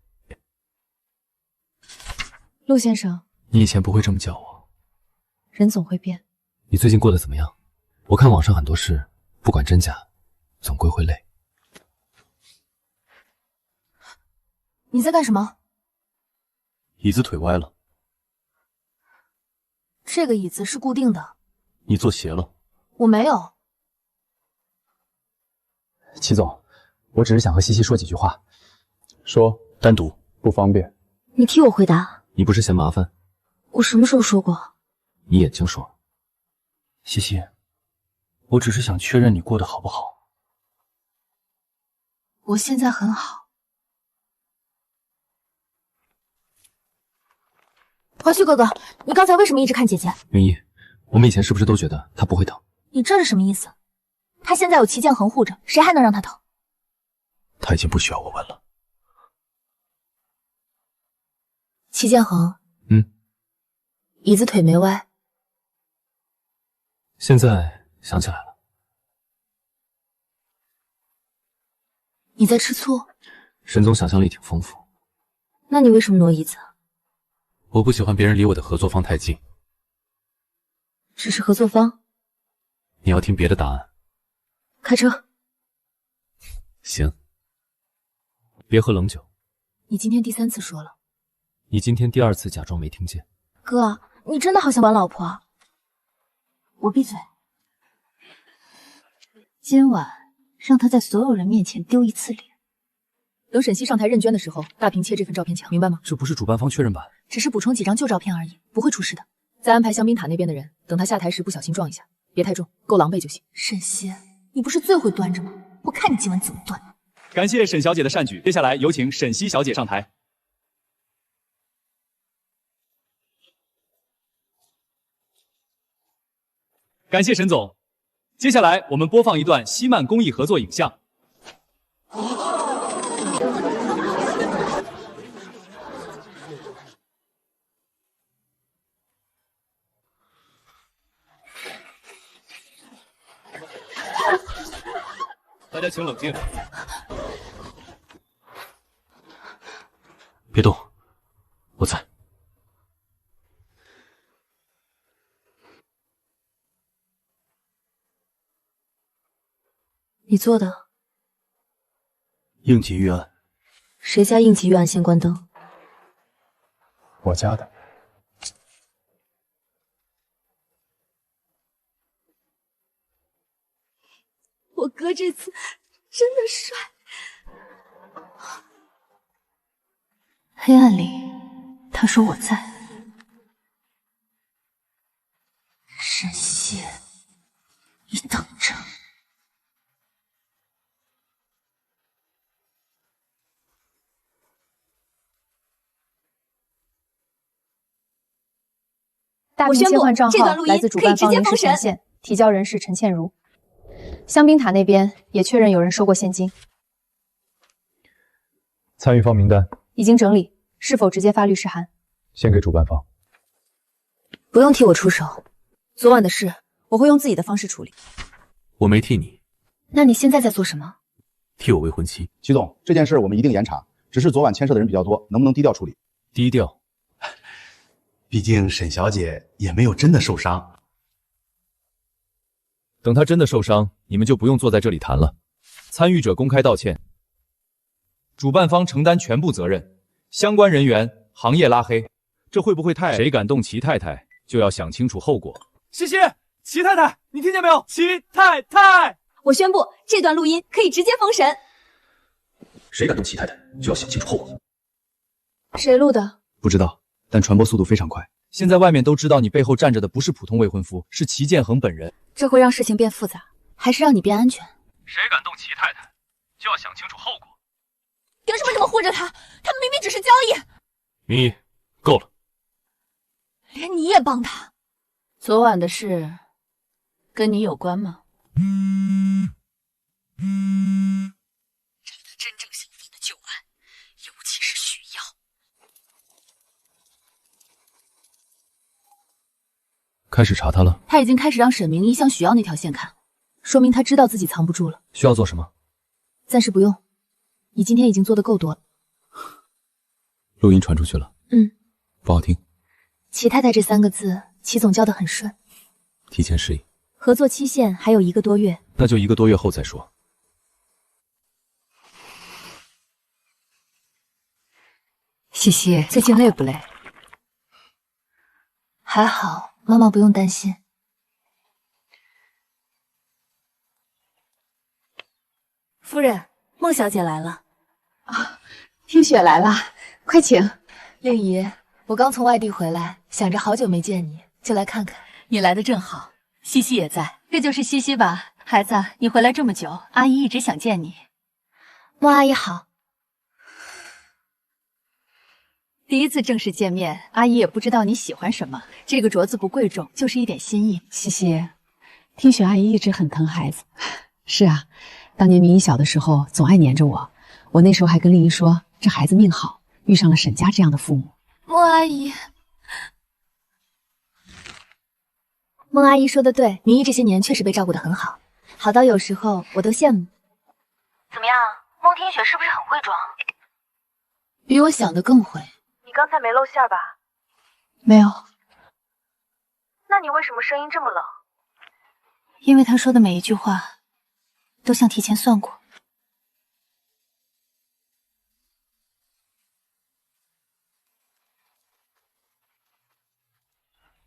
陆先生，你以前不会这么叫我。人总会变。你最近过得怎么样？我看网上很多事，不管真假，总归会累。你在干什么？椅子腿歪了。这个椅子是固定的。你坐斜了。我没有。齐总，我只是想和西西说几句话。说，单独。不方便。你替我回答。你不是嫌麻烦？我什么时候说过？你眼睛说。西西，我只是想确认你过得好不好。我现在很好。怀旭哥哥，你刚才为什么一直看姐姐？云一，我们以前是不是都觉得她不会疼？你这是什么意思？她现在有齐建恒护着，谁还能让她疼？她已经不需要我问了。齐建恒，椅子腿没歪。现在想起来了。你在吃醋？沈总想象力挺丰富。那你为什么挪椅子？我不喜欢别人离我的合作方太近。只是合作方？你要听别的答案？开车。行。别喝冷酒。你今天第3次说了。你今天第2次假装没听见。哥，你真的好想管老婆啊。我闭嘴。今晚让他在所有人面前丢一次脸。等沈西上台认捐的时候，大屏切这份照片墙，明白吗？这不是主办方确认版，只是补充几张旧照片而已，不会出事的。再安排香槟塔那边的人，等他下台时不小心撞一下，别太重，够狼狈就行。沈西，你不是最会端着吗？我看你今晚怎么端。感谢沈小姐的善举，接下来有请沈西小姐上台。感谢沈总。接下来我们播放一段希曼公益合作影像。大家请冷静。别动，我在。你做的？应急预案。谁家应急预案先关灯？我家的。我哥这次真的帅。黑暗里，他说我在。沈西，你等着。大屏切换账号来自主办方人事权限，提交人是陈倩如。香槟塔那边也确认有人收过现金。参与方名单已经整理，是否直接发律师函？先给主办方。不用替我出手，昨晚的事我会用自己的方式处理。我没替你。那你现在在做什么？替我未婚妻。齐总，这件事我们一定严查，只是昨晚牵涉的人比较多，能不能低调处理？低调。毕竟沈小姐也没有真的受伤。等她真的受伤，你们就不用坐在这里谈了。参与者公开道歉，主办方承担全部责任，相关人员行业拉黑，这会不会太……谁敢动齐太太，就要想清楚后果。西西，齐太太，你听见没有？齐太太，我宣布这段录音可以直接封神。谁敢动齐太太，就要想清楚后果。谁录的？不知道，但传播速度非常快。现在外面都知道你背后站着的不是普通未婚夫，是齐建恒本人。这会让事情变复杂，还是让你变安全？谁敢动齐太太，就要想清楚后果。凭什么这么护着他？他们明明只是交易。云一，够了。连你也帮他？昨晚的事跟你有关吗？真正想犯的旧案，尤其是许耀。开始查他了。他已经开始让沈明依向许耀那条线看，说明他知道自己藏不住了。需要做什么？暂时不用，你今天已经做的够多了。录音传出去了。不好听。齐太太这3个字，齐总叫得很顺。提前示意。合作期限还有1个多月，那就1个多月后再说。西西，最近累不累？还好，妈妈不用担心。夫人，孟小姐来了。听雪来了，快请。令姨，我刚从外地回来，想着好久没见你，就来看看。你来的正好，西西也在，这就是西西吧？孩子，你回来这么久，阿姨一直想见你。孟阿姨好。第一次正式见面，阿姨也不知道你喜欢什么。这个镯子不贵重，就是一点心意。西西，听雪阿姨一直很疼孩子。是啊，当年明一小的时候总爱黏着我，我那时候还跟丽姨说，这孩子命好，遇上了沈家这样的父母。孟阿姨，孟阿姨说的对，明一这些年确实被照顾得很好，好到有时候我都羡慕。怎么样，孟听雪是不是很会装？比我想的更会。你刚才没露馅吧？没有。那你为什么声音这么冷？因为他说的每一句话都像提前算过。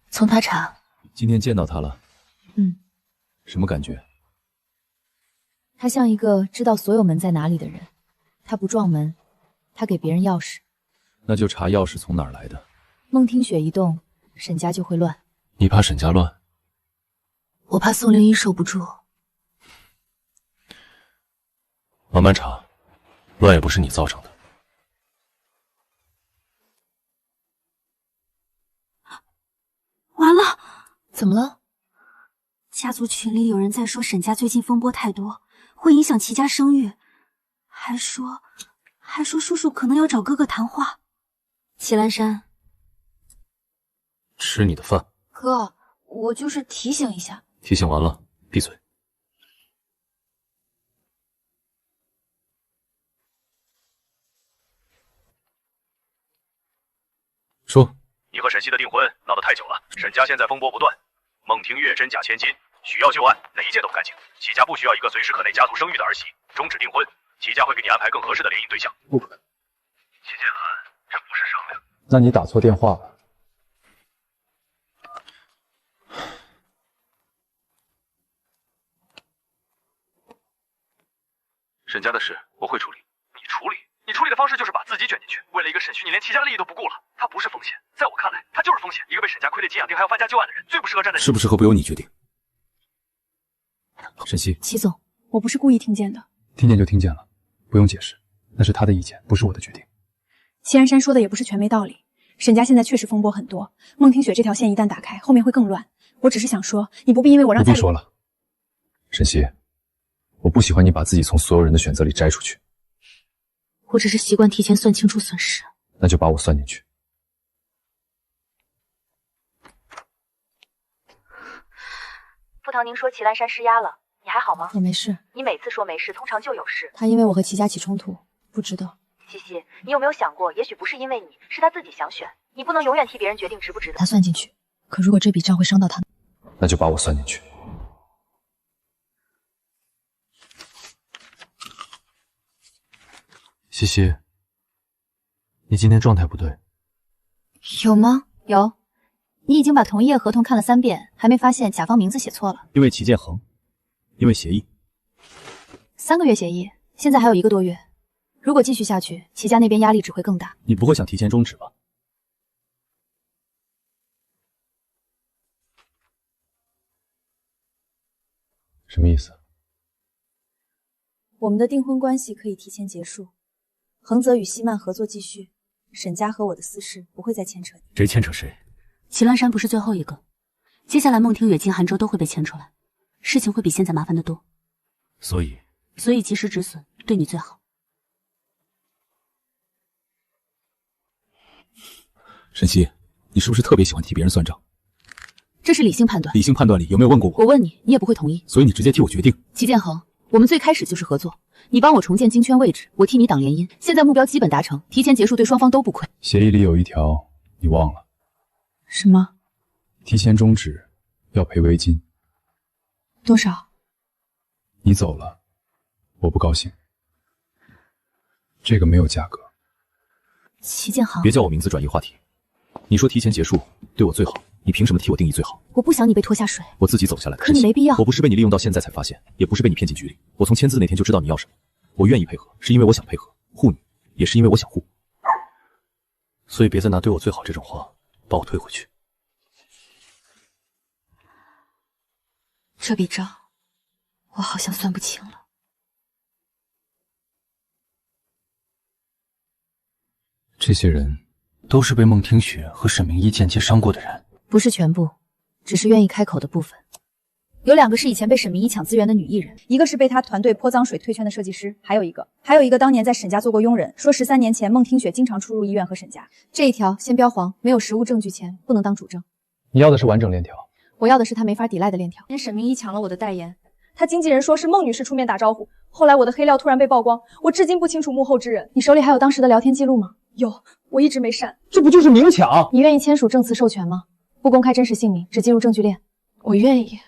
从他查。今天见到他了。什么感觉？他像一个知道所有门在哪里的人，他不撞门，他给别人钥匙。那就查钥匙从哪儿来的。孟听雪一动，沈家就会乱。你怕沈家乱？我怕宋灵一受不住。慢慢查，乱也不是你造成的。完了，怎么了？家族群里有人在说沈家最近风波太多，会影响齐家声誉，还说叔叔可能要找哥哥谈话。齐兰山，吃你的饭。哥，我就是提醒一下。提醒完了，闭嘴。说。你和沈西的订婚闹得太久了，沈家现在风波不断，孟听月真假千金，许耀旧案，哪一件都不干净。齐家不需要一个随时可内家族声誉的儿媳，终止订婚，齐家会给你安排更合适的联姻对象。不可能，齐建兰，这不是商量。那你打错电话了。沈家的事我会处理，你处理？你处理的方式就是把自己卷进去，为了一个沈旭，你连齐家利益都不顾了。他不是风险，在我看来，他就是风险。一个被沈家亏得金养定还要翻家旧案的人，最不适合站在。适不适合不由你决定。沈西，齐总，我不是故意听见的。听见就听见了，不用解释，那是他的意见，不是我的决定。齐安山说的也不是全没道理，沈家现在确实风波很多，孟听雪这条线一旦打开，后面会更乱。我只是想说，你不必因为我让不必说了，沈西，我不喜欢你把自己从所有人的选择里摘出去。我只是习惯提前算清楚损失。那就把我算进去。傅唐宁说齐兰山施压了，你还好吗？我没事。你每次说没事，通常就有事。他因为我和齐家起冲突，不知道。西西，你有没有想过，也许不是因为你，是他自己想选。你不能永远替别人决定值不值得。他算进去，可如果这笔账会伤到他，那就把我算进去。西西，你今天状态不对。有吗？有。你已经把同意合同看了3遍，还没发现甲方名字写错了。因为齐建恒，因为协议。3个月协议，现在还有1个多月。如果继续下去，齐家那边压力只会更大。你不会想提前终止吧？什么意思？我们的订婚关系可以提前结束，恒泽与西曼合作继续，沈家和我的私事不会再牵扯你。谁牵扯谁？祁岚山不是最后一个，接下来孟庭月、金寒州都会被牵出来，事情会比现在麻烦得多。所以及时止损，对你最好。沈西，你是不是特别喜欢替别人算账？这是理性判断。理性判断里有没有问过我？我问你，你也不会同意，所以你直接替我决定。祁建恒，我们最开始就是合作，你帮我重建京圈位置，我替你挡联姻，现在目标基本达成，提前结束对双方都不亏。协议里有一条，你忘了？什么？提前终止要赔违金。多少？你走了，我不高兴。这个没有价格。祁建恒，别叫我名字转移话题。你说提前结束对我最好，你凭什么替我定义最好？我不想你被拖下水，我自己走下来的。可你没必要。我不是被你利用到现在才发现，也不是被你骗进局里。我从签字那天就知道你要什么，我愿意配合，是因为我想配合护你，也是因为我想护。所以别再拿对我最好这种话把我推回去。这笔账我好像算不清了。这些人都是被孟听雪和沈明一间接伤过的人，不是全部，只是愿意开口的部分。有2个是以前被沈明一抢资源的女艺人，一个是被他团队泼脏水退圈的设计师，还有一个当年在沈家做过佣人，说13年前孟听雪经常出入医院和沈家。这一条先标黄，没有实物证据前不能当主证。你要的是完整链条，我要的是他没法抵赖的链条。沈明一抢了我的代言，他经纪人说是孟女士出面打招呼，后来我的黑料突然被曝光，我至今不清楚幕后之人。你手里还有当时的聊天记录吗？有，我一直没删。这不就是明抢？你愿意签署证词授权吗？不公开真实姓名，只进入证据链。我愿意。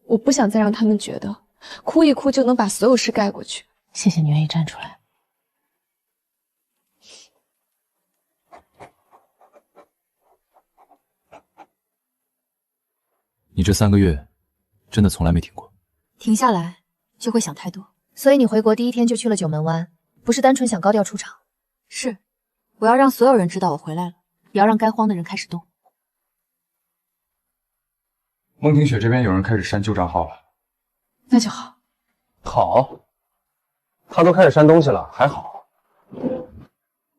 我不想再让他们觉得哭一哭就能把所有事盖过去。谢谢你愿意站出来。你这3个月真的从来没停过？停下来就会想太多。所以你回国第1天就去了九门湾，不是单纯想高调出场。是，我要让所有人知道我回来了，也要让该慌的人开始动。孟庭雪这边有人开始删旧账号了，那就好。好，他都开始删东西了，还好。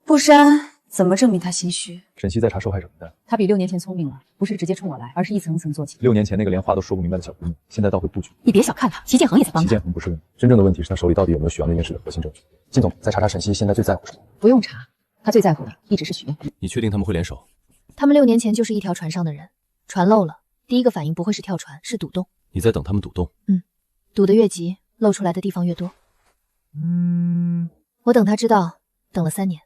不删怎么证明他心虚？沈西在查受害者名单，他比6年前聪明了，不是直接冲我来，而是一层层做起。 6年前那个连话都说不明白的小姑娘，现在倒会布局。你别小看他，祁建恒也在帮他。祁建恒不是问题，真正的问题是他手里到底有没有许阳那件事的核心证据。靳总，再查查沈西现在最在乎什么？不用查，他最在乎的一直是许愿。你确定他们会联手？他们6年前就是一条船上的人，船漏了，第一个反应不会是跳船，是堵洞。你在等他们堵洞？堵得越急，露出来的地方越多。我等他知道，等了3年。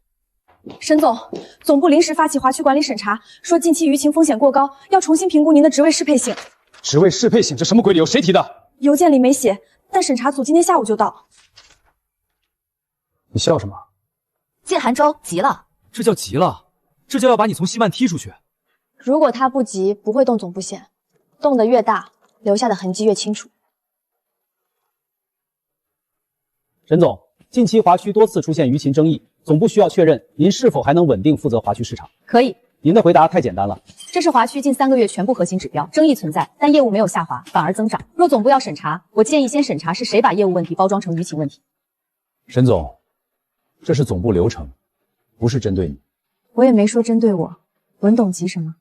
沈总，总部临时发起华区管理审查，说近期舆情风险过高，要重新评估您的职位适配性。职位适配性，这什么鬼理由？谁提的？邮件里没写，但审查组今天下午就到。你笑什么？靳寒州急了，这叫急了？这叫要把你从西曼踢出去？如果他不急，不会动总部线，动得越大，留下的痕迹越清楚。沈总，近期华区多次出现舆情争议，总部需要确认您是否还能稳定负责华区市场。可以。您的回答太简单了。这是华区近3个月全部核心指标，争议存在，但业务没有下滑，反而增长。若总部要审查，我建议先审查是谁把业务问题包装成舆情问题。沈总，这是总部流程，不是针对你。我也没说针对我，文董急什么？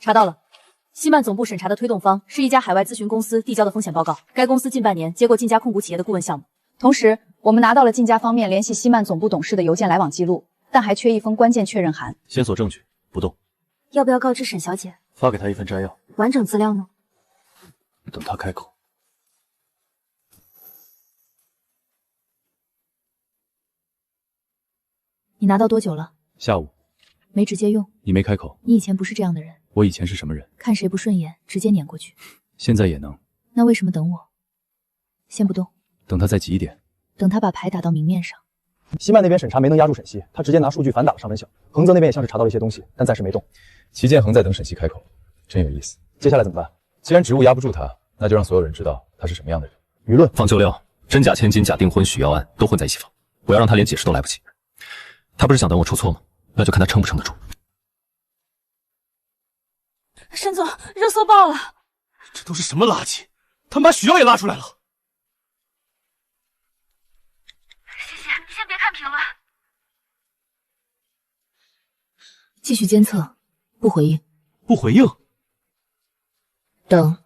查到了。西曼总部审查的推动方是一家海外咨询公司递交的风险报告，该公司近半年接过晋家控股企业的顾问项目。同时，我们拿到了晋家方面联系西曼总部董事的邮件来往记录，但还缺一封关键确认函。先锁证据，不动。要不要告知沈小姐？发给她一份摘要。完整资料呢？等她开口。你拿到多久了？下午。没直接用。你没开口。你以前不是这样的人。我以前是什么人？看谁不顺眼，直接撵过去。现在也能。那为什么等我？先不动。等他再急一点。等他把牌打到明面上。西曼那边审查没能压住沈西，他直接拿数据反打了上文晓。恒泽那边也像是查到了一些东西，但暂时没动。祁建恒在等沈西开口，真有意思。接下来怎么办？既然职务压不住他，那就让所有人知道他是什么样的人。舆论放旧料，真假千金、假订婚、许耀安都混在一起放，我要让他连解释都来不及。他不是想等我出错吗？那就看他撑不撑得住。沈总，热搜爆了！这都是什么垃圾？他们把许耀也拉出来了。谢谢，你先别看评论。继续监测，不回应。不回应？等。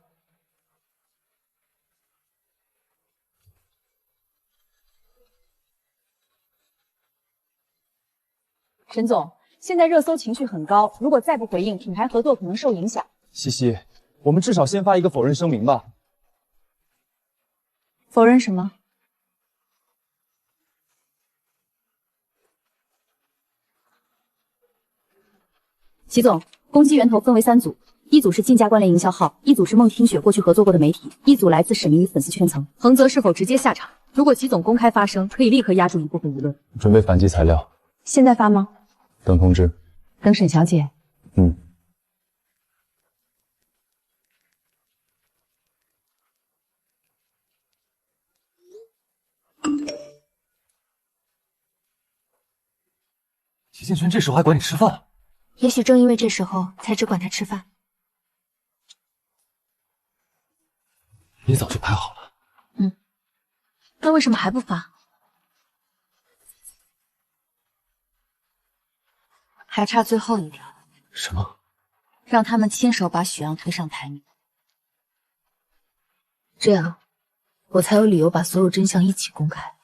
沈总，现在热搜情绪很高，如果再不回应，品牌合作可能受影响。西西，我们至少先发一个否认声明吧。否认什么？齐总，攻击源头分为3组，一组是竞价关联营销号，一组是孟听雪过去合作过的媒体，一组来自沈明宇粉丝圈层。恒泽是否直接下场？如果齐总公开发声，可以立刻压住一部分舆论。准备反击材料，现在发吗？等通知。等沈小姐。齐建轩这时候还管你吃饭？也许正因为这时候，才只管他吃饭。你早就排好了。那为什么还不发？还差最后一条。什么？让他们亲手把许阳推上台面。这样，我才有理由把所有真相一起公开。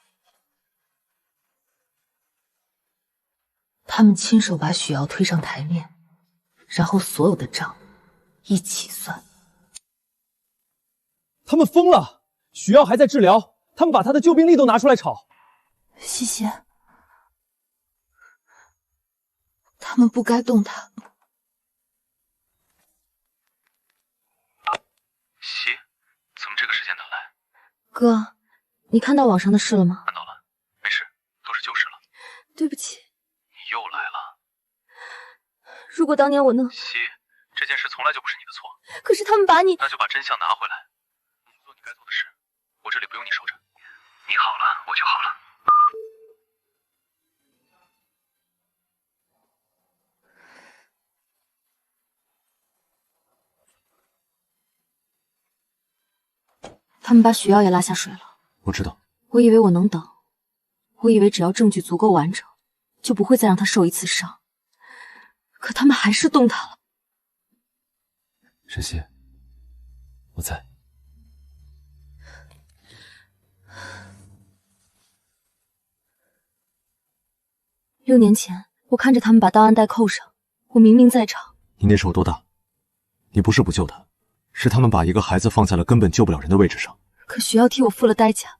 他们亲手把许瑶推上台面，然后所有的账一起算。他们疯了！许耀还在治疗，他们把他的救兵力都拿出来炒。西西，他们不该动他。西，怎么这个时间才来？哥，你看到网上的事了吗？看到了，没事，都是旧事了。对不起。你又来了。如果当年我能……西，这件事从来就不是你的错。可是他们把你……那就把真相拿回来，做你该做的事。我这里不用你守着。你好了，我就好了。他们把许耀也拉下水了。我知道。我以为我能等，我以为只要证据足够完整，就不会再让他受一次伤。可他们还是动他了。沈西，我在。6年前，我看着他们把档案带扣上，我明明在场。你那时候多大？你不是不救他，是他们把一个孩子放在了根本救不了人的位置上。可许耀替我付了代价，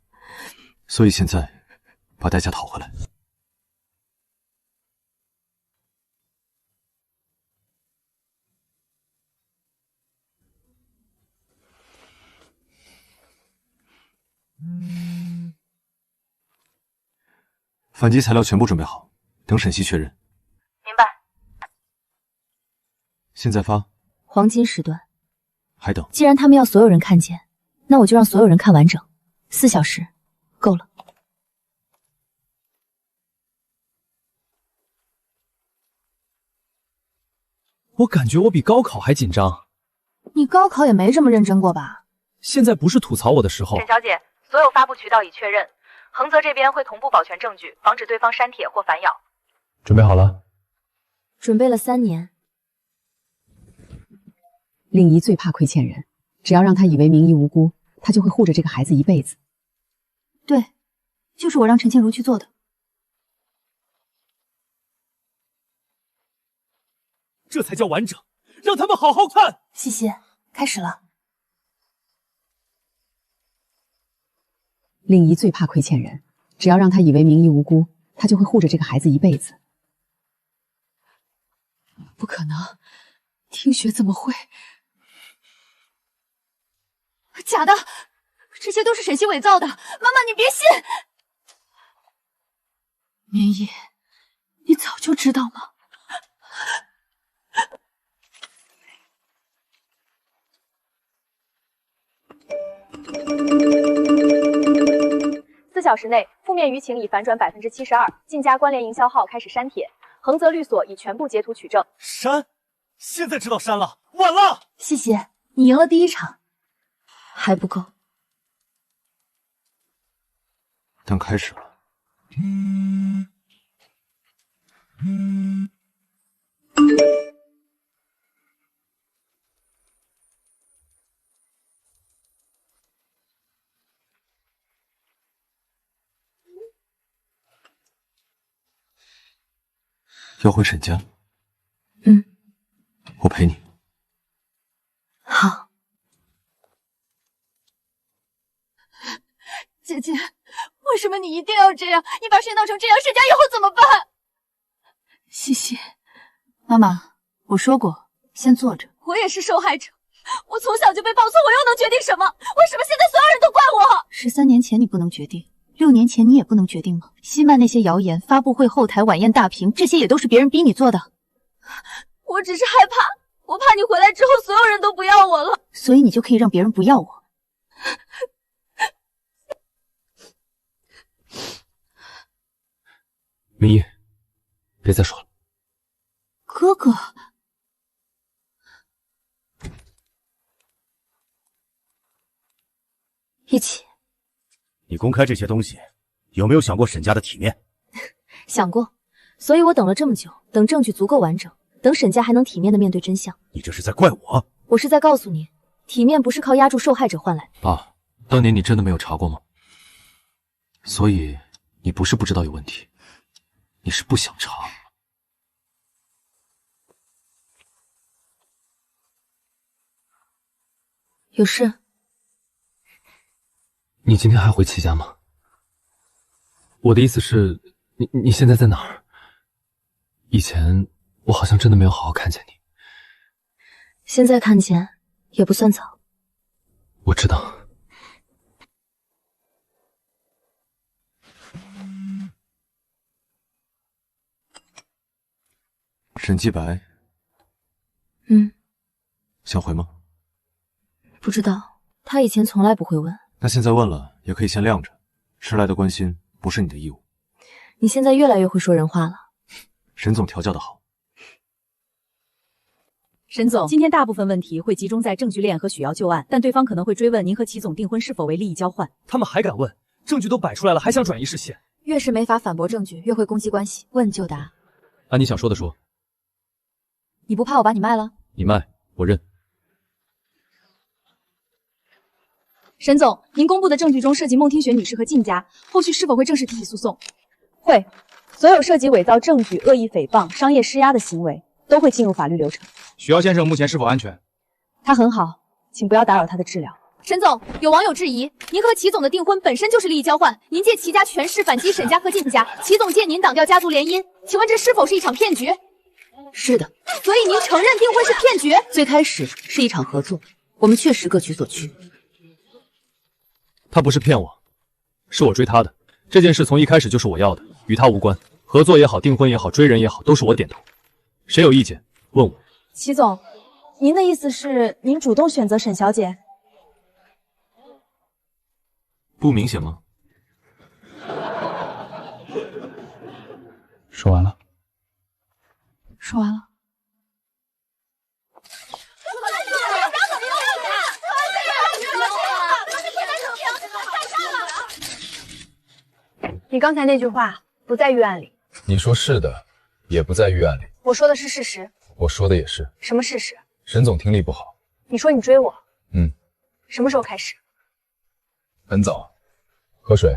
所以现在把代价讨回来。反击材料全部准备好，等沈西确认。明白。现在发。黄金时段。还等。既然他们要所有人看见，那我就让所有人看完整。4小时，够了。我感觉我比高考还紧张。你高考也没这么认真过吧？现在不是吐槽我的时候。沈小姐，所有发布渠道已确认，恒泽这边会同步保全证据，防止对方删帖或反咬。准备好了？准备了3年。令姨最怕亏欠人，只要让她以为明姨无辜，她就会护着这个孩子一辈子。对，就是我让陈倩如去做的。这才叫完整，让他们好好看。西西，开始了。令姨最怕亏欠人，只要让她以为明姨无辜，她就会护着这个孩子一辈子。不可能，听雪怎么会？假的，这些都是沈西伪造的。妈妈，你别信。明义，你早就知道吗？4小时内，负面舆情已反转72%，竞价关联营销号开始删帖，恒泽律所已全部截图取证。删？现在知道删了，晚了。西西，你赢了第1场，还不够。但开始了。要回沈家？嗯，我陪你。好。姐姐，为什么你一定要这样？你把事闹成这样，沈家以后怎么办？西西，妈妈，我说过，先坐着。我也是受害者，我从小就被抱错，我又能决定什么？为什么现在所有人都怪我？13年前你不能决定，6年前你也不能决定吗？西曼那些谣言、发布会后台晚宴大屏，这些也都是别人逼你做的。我只是害怕，我怕你回来之后所有人都不要我了，所以你就可以让别人不要我。明一，别再说了。哥哥，一起。你公开这些东西，有没有想过沈家的体面？想过，所以我等了这么久，等证据足够完整，等沈家还能体面的面对真相。你这是在怪我？我是在告诉你，体面不是靠压住受害者换来的。爸，当年你真的没有查过吗？所以你不是不知道有问题，你是不想查。有事？你今天还回齐家吗？我的意思是，你现在在哪儿？以前我好像真的没有好好看见你。现在看见也不算早。我知道。沈继白，想回吗？不知道，他以前从来不会问。那现在问了，也可以先晾着。迟来的关心不是你的义务。你现在越来越会说人话了。沈总调教的好。沈总，今天大部分问题会集中在证据链和许瑶旧案，但对方可能会追问您和齐总订婚是否为利益交换。他们还敢问？证据都摆出来了，还想转移视线？越是没法反驳证据，越会攻击关系。问就答。按你想说的说。你不怕我把你卖了？你卖，我认。沈总，您公布的证据中涉及孟听雪女士和靳家，后续是否会正式提起诉讼？会，所有涉及伪造证据、恶意诽谤、商业施压的行为都会进入法律流程。许瑶先生目前是否安全？他很好，请不要打扰他的治疗。沈总，有网友质疑，您和齐总的订婚本身就是利益交换，您借齐家权势反击沈家和靳家，齐总借您挡掉家族联姻，请问这是否是一场骗局？是的。所以您承认订婚是骗局？最开始是一场合作，我们确实各取所需。他不是骗我，是我追他的。这件事从一开始就是我要的，与他无关。合作也好，订婚也好，追人也好，都是我点头。谁有意见问我。齐总，您的意思是您主动选择沈小姐？不明显吗？说完了。说完了。你刚才那句话不在预案里。你说是的，也不在预案里。我说的是事实。我说的也是。什么事实？沈总听力不好。你说你追我？什么时候开始？很早。喝水。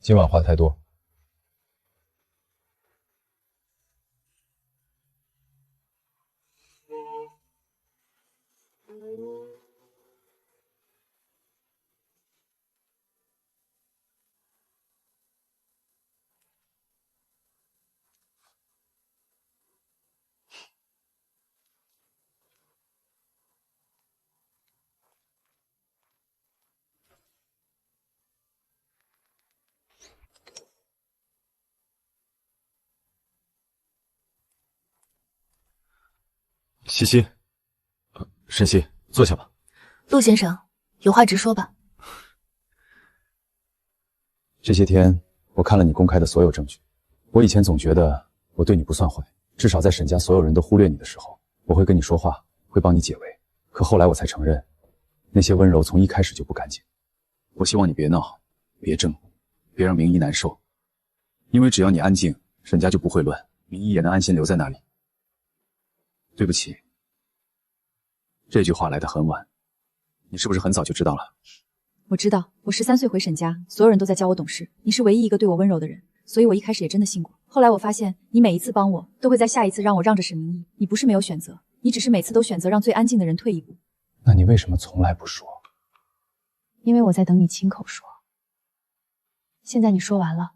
今晚话太多。西西，沈西，坐下吧。陆先生，有话直说吧。这些天我看了你公开的所有证据，我以前总觉得我对你不算坏，至少在沈家所有人都忽略你的时候，我会跟你说话，会帮你解围。可后来我才承认，那些温柔从一开始就不干净。我希望你别闹，别争，别让明一难受，因为只要你安静，沈家就不会乱，明一也能安心留在那里。对不起，这句话来得很晚，你是不是很早就知道了？我知道，我13岁回沈家，所有人都在教我懂事，你是唯一一个对我温柔的人，所以我一开始也真的信过。后来我发现，你每一次帮我，都会在下一次让我让着沈明义。你不是没有选择，你只是每次都选择让最安静的人退一步。那你为什么从来不说？因为我在等你亲口说。现在你说完了，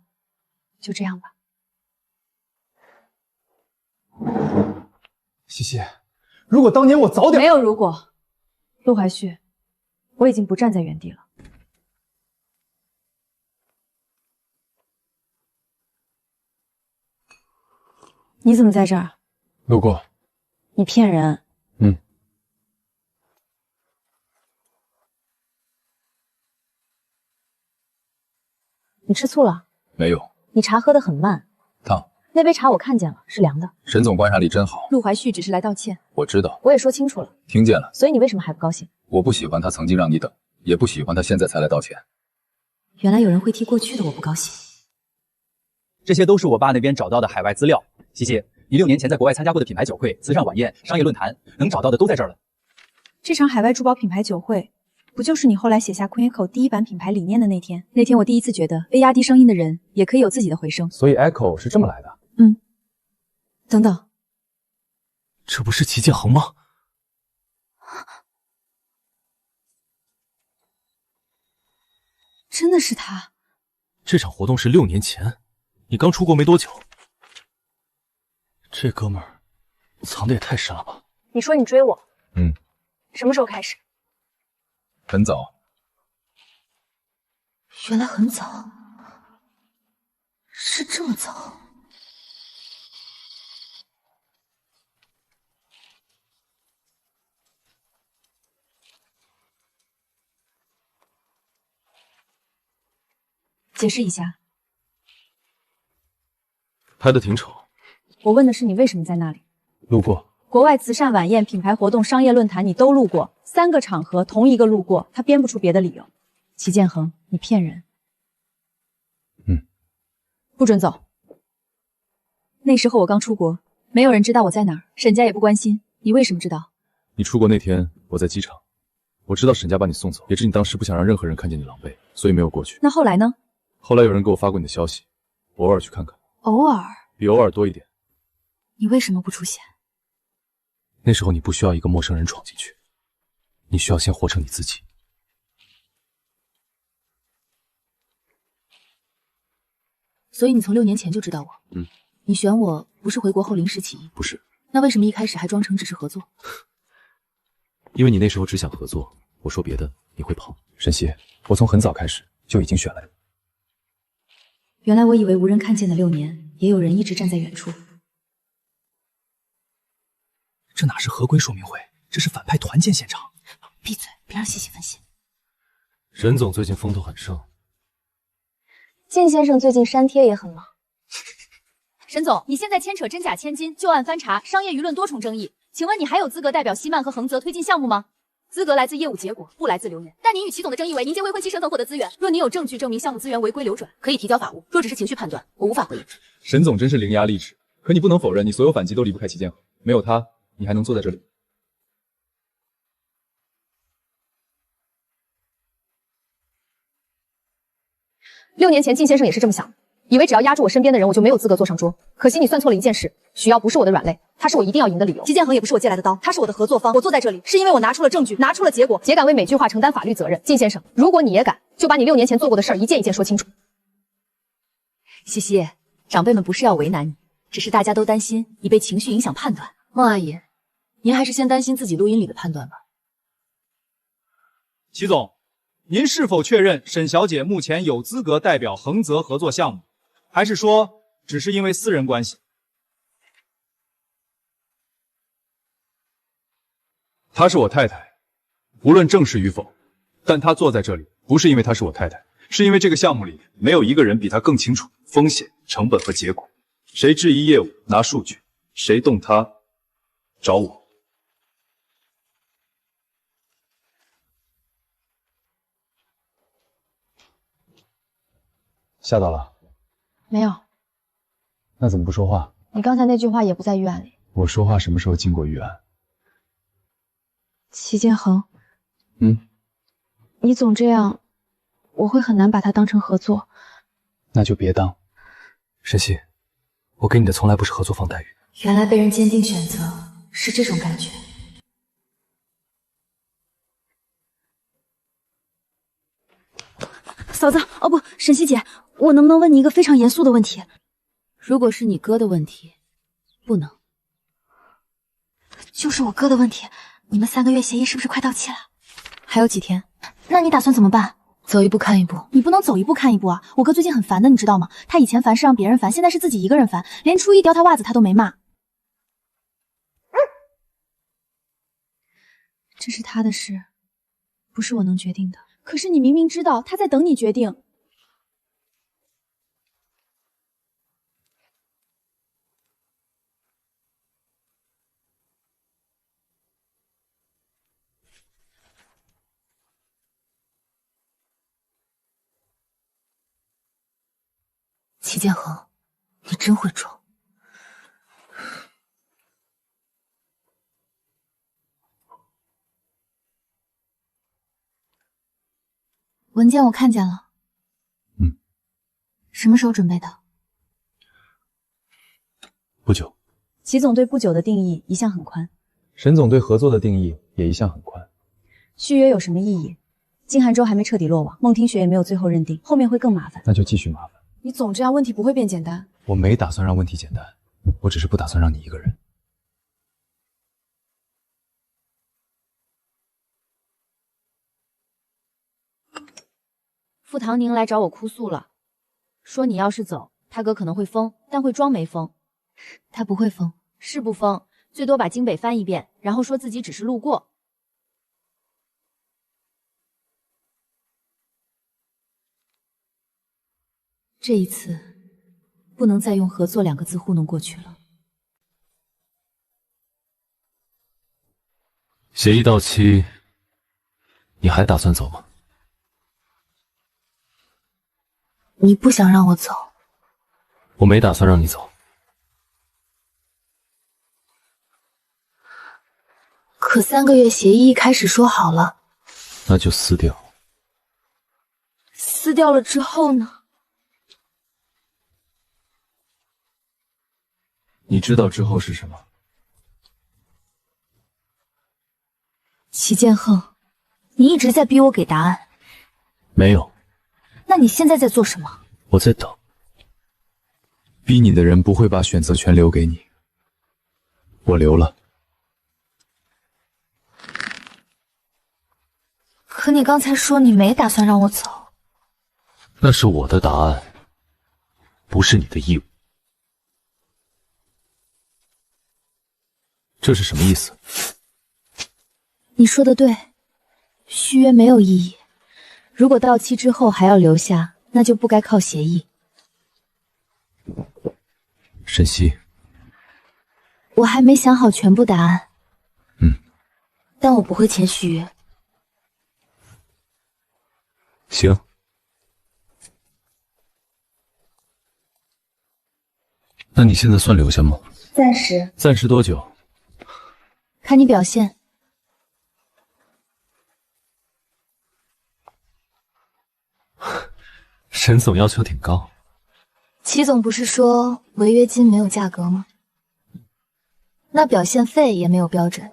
就这样吧。西西，如果当年我早点……没有如果，陆怀旭，我已经不站在原地了。你怎么在这儿？路过。你骗人！你吃醋了？没有，你茶喝得很慢。烫。那杯茶我看见了，是凉的。沈总观察力真好。陆怀旭只是来道歉。我知道，我也说清楚了。听见了。所以你为什么还不高兴？我不喜欢他曾经让你等，也不喜欢他现在才来道歉。原来有人会替过去的我不高兴。这些都是我爸那边找到的海外资料。西西，你6年前在国外参加过的品牌酒会、慈善晚宴、商业论坛，能找到的都在这儿了。这场海外珠宝品牌酒会，不就是你后来写下 Queen Echo 第一版品牌理念的那天？那天我第一次觉得，被压低声音的人也可以有自己的回声。所以 Echo 是这么来的。等等，这不是齐建恒吗？真的是他。这场活动是6年前，你刚出国没多久。这哥们儿藏的也太深了吧？你说你追我，什么时候开始？很早。原来很早，是这么早。解释一下。拍的挺丑。我问的是你为什么在那里？路过。国外慈善晚宴、品牌活动、商业论坛，你都路过，3个场合同一个路过，他编不出别的理由。齐建恒，你骗人。不准走。那时候我刚出国，没有人知道我在哪儿，沈家也不关心。你为什么知道？你出国那天我在机场，我知道沈家把你送走，也知你当时不想让任何人看见你狼狈，所以没有过去。那后来呢？后来有人给我发过你的消息，我偶尔去看看。偶尔？比偶尔多一点。你为什么不出现？那时候你不需要一个陌生人闯进去，你需要先活成你自己。所以你从6年前就知道我。你选我不是回国后临时起意？不是。那为什么一开始还装成只是合作？因为你那时候只想合作，我说别的你会跑。沈西，我从很早开始就已经选了你。原来我以为无人看见的6年，也有人一直站在远处。这哪是合规说明会，这是反派团建现场。闭嘴，别让西西分心。沈总最近风头很盛。靳先生最近删帖也很忙。沈总，你现在牵扯真假千金，旧案翻查，商业舆论多重争议，请问你还有资格代表希曼和恒泽推进项目吗？资格来自业务结果，不来自流年。但您与齐总的争议为您借未婚妻身份获得资源，若您有证据证明项目资源违规流转，可以提交法务；若只是情绪判断，我无法回应。沈总真是伶牙俐齿，可你不能否认，你所有反击都离不开齐建恒，没有他，你还能坐在这里？ 6年前，靳先生也是这么想的，以为只要压住我身边的人，我就没有资格坐上桌。可惜你算错了一件事，许耀不是我的软肋，他是我一定要赢的理由。齐建恒也不是我借来的刀，他是我的合作方。我坐在这里，是因为我拿出了证据，拿出了结果，也敢为每句话承担法律责任。靳先生，如果你也敢，就把你6年前做过的事儿一件一件说清楚。西西，长辈们不是要为难你，只是大家都担心你被情绪影响判断。孟阿姨，您还是先担心自己录音里的判断吧。齐总。 您是否确认沈小姐目前有资格代表恒泽合作项目，还是说只是因为私人关系？她是我太太，无论正式与否，但她坐在这里不是因为她是我太太，是因为这个项目里没有一个人比她更清楚风险、成本和结果。谁质疑业务拿数据，谁动她找我。 吓到了？没有。那怎么不说话？你刚才那句话也不在预案里。我说话什么时候经过预案？齐建恒，你总这样，我会很难把它当成合作。那就别当。沈西，我给你的从来不是合作方待遇。原来被人坚定选择是这种感觉。嫂子，哦不，沈西姐，我能不能问你一个非常严肃的问题？如果是你哥的问题，不能。就是我哥的问题，你们3个月协议是不是快到期了？还有几天？那你打算怎么办？走一步看一步。你不能走一步看一步啊！我哥最近很烦的，你知道吗？他以前烦是让别人烦，现在是自己一个人烦，连初一叼他袜子他都没骂。这是他的事，不是我能决定的。可是你明明知道他在等你决定。齐建恒，你真会装。文件我看见了。什么时候准备的？不久。齐总对不久的定义一向很宽，沈总对合作的定义也一向很宽。续约有什么意义？金寒州还没彻底落网，孟听雪也没有最后认定，后面会更麻烦。那就继续麻烦。你总这样，问题不会变简单。我没打算让问题简单，我只是不打算让你一个人。傅唐宁来找我哭诉了，说你要是走，他哥可能会疯，但会装没疯。他不会疯，是不疯，最多把京北翻一遍，然后说自己只是路过。这一次，不能再用合作2个字糊弄过去了。协议到期，你还打算走吗？你不想让我走？我没打算让你走。可3个月协议一开始说好了。那就撕掉。撕掉了之后呢？你知道之后是什么？齐建恒，你一直在逼我给答案。没有。那你现在在做什么？我在等。逼你的人不会把选择权留给你，我留了。可你刚才说你没打算让我走。那是我的答案，不是你的义务。这是什么意思？你说的对，续约没有意义。如果到期之后还要留下，那就不该靠协议。沈西，我还没想好全部答案。但我不会签续约。行。那你现在算留下吗？暂时。暂时多久？看你表现。沈总要求挺高。齐总不是说违约金没有价格吗？那表现费也没有标准。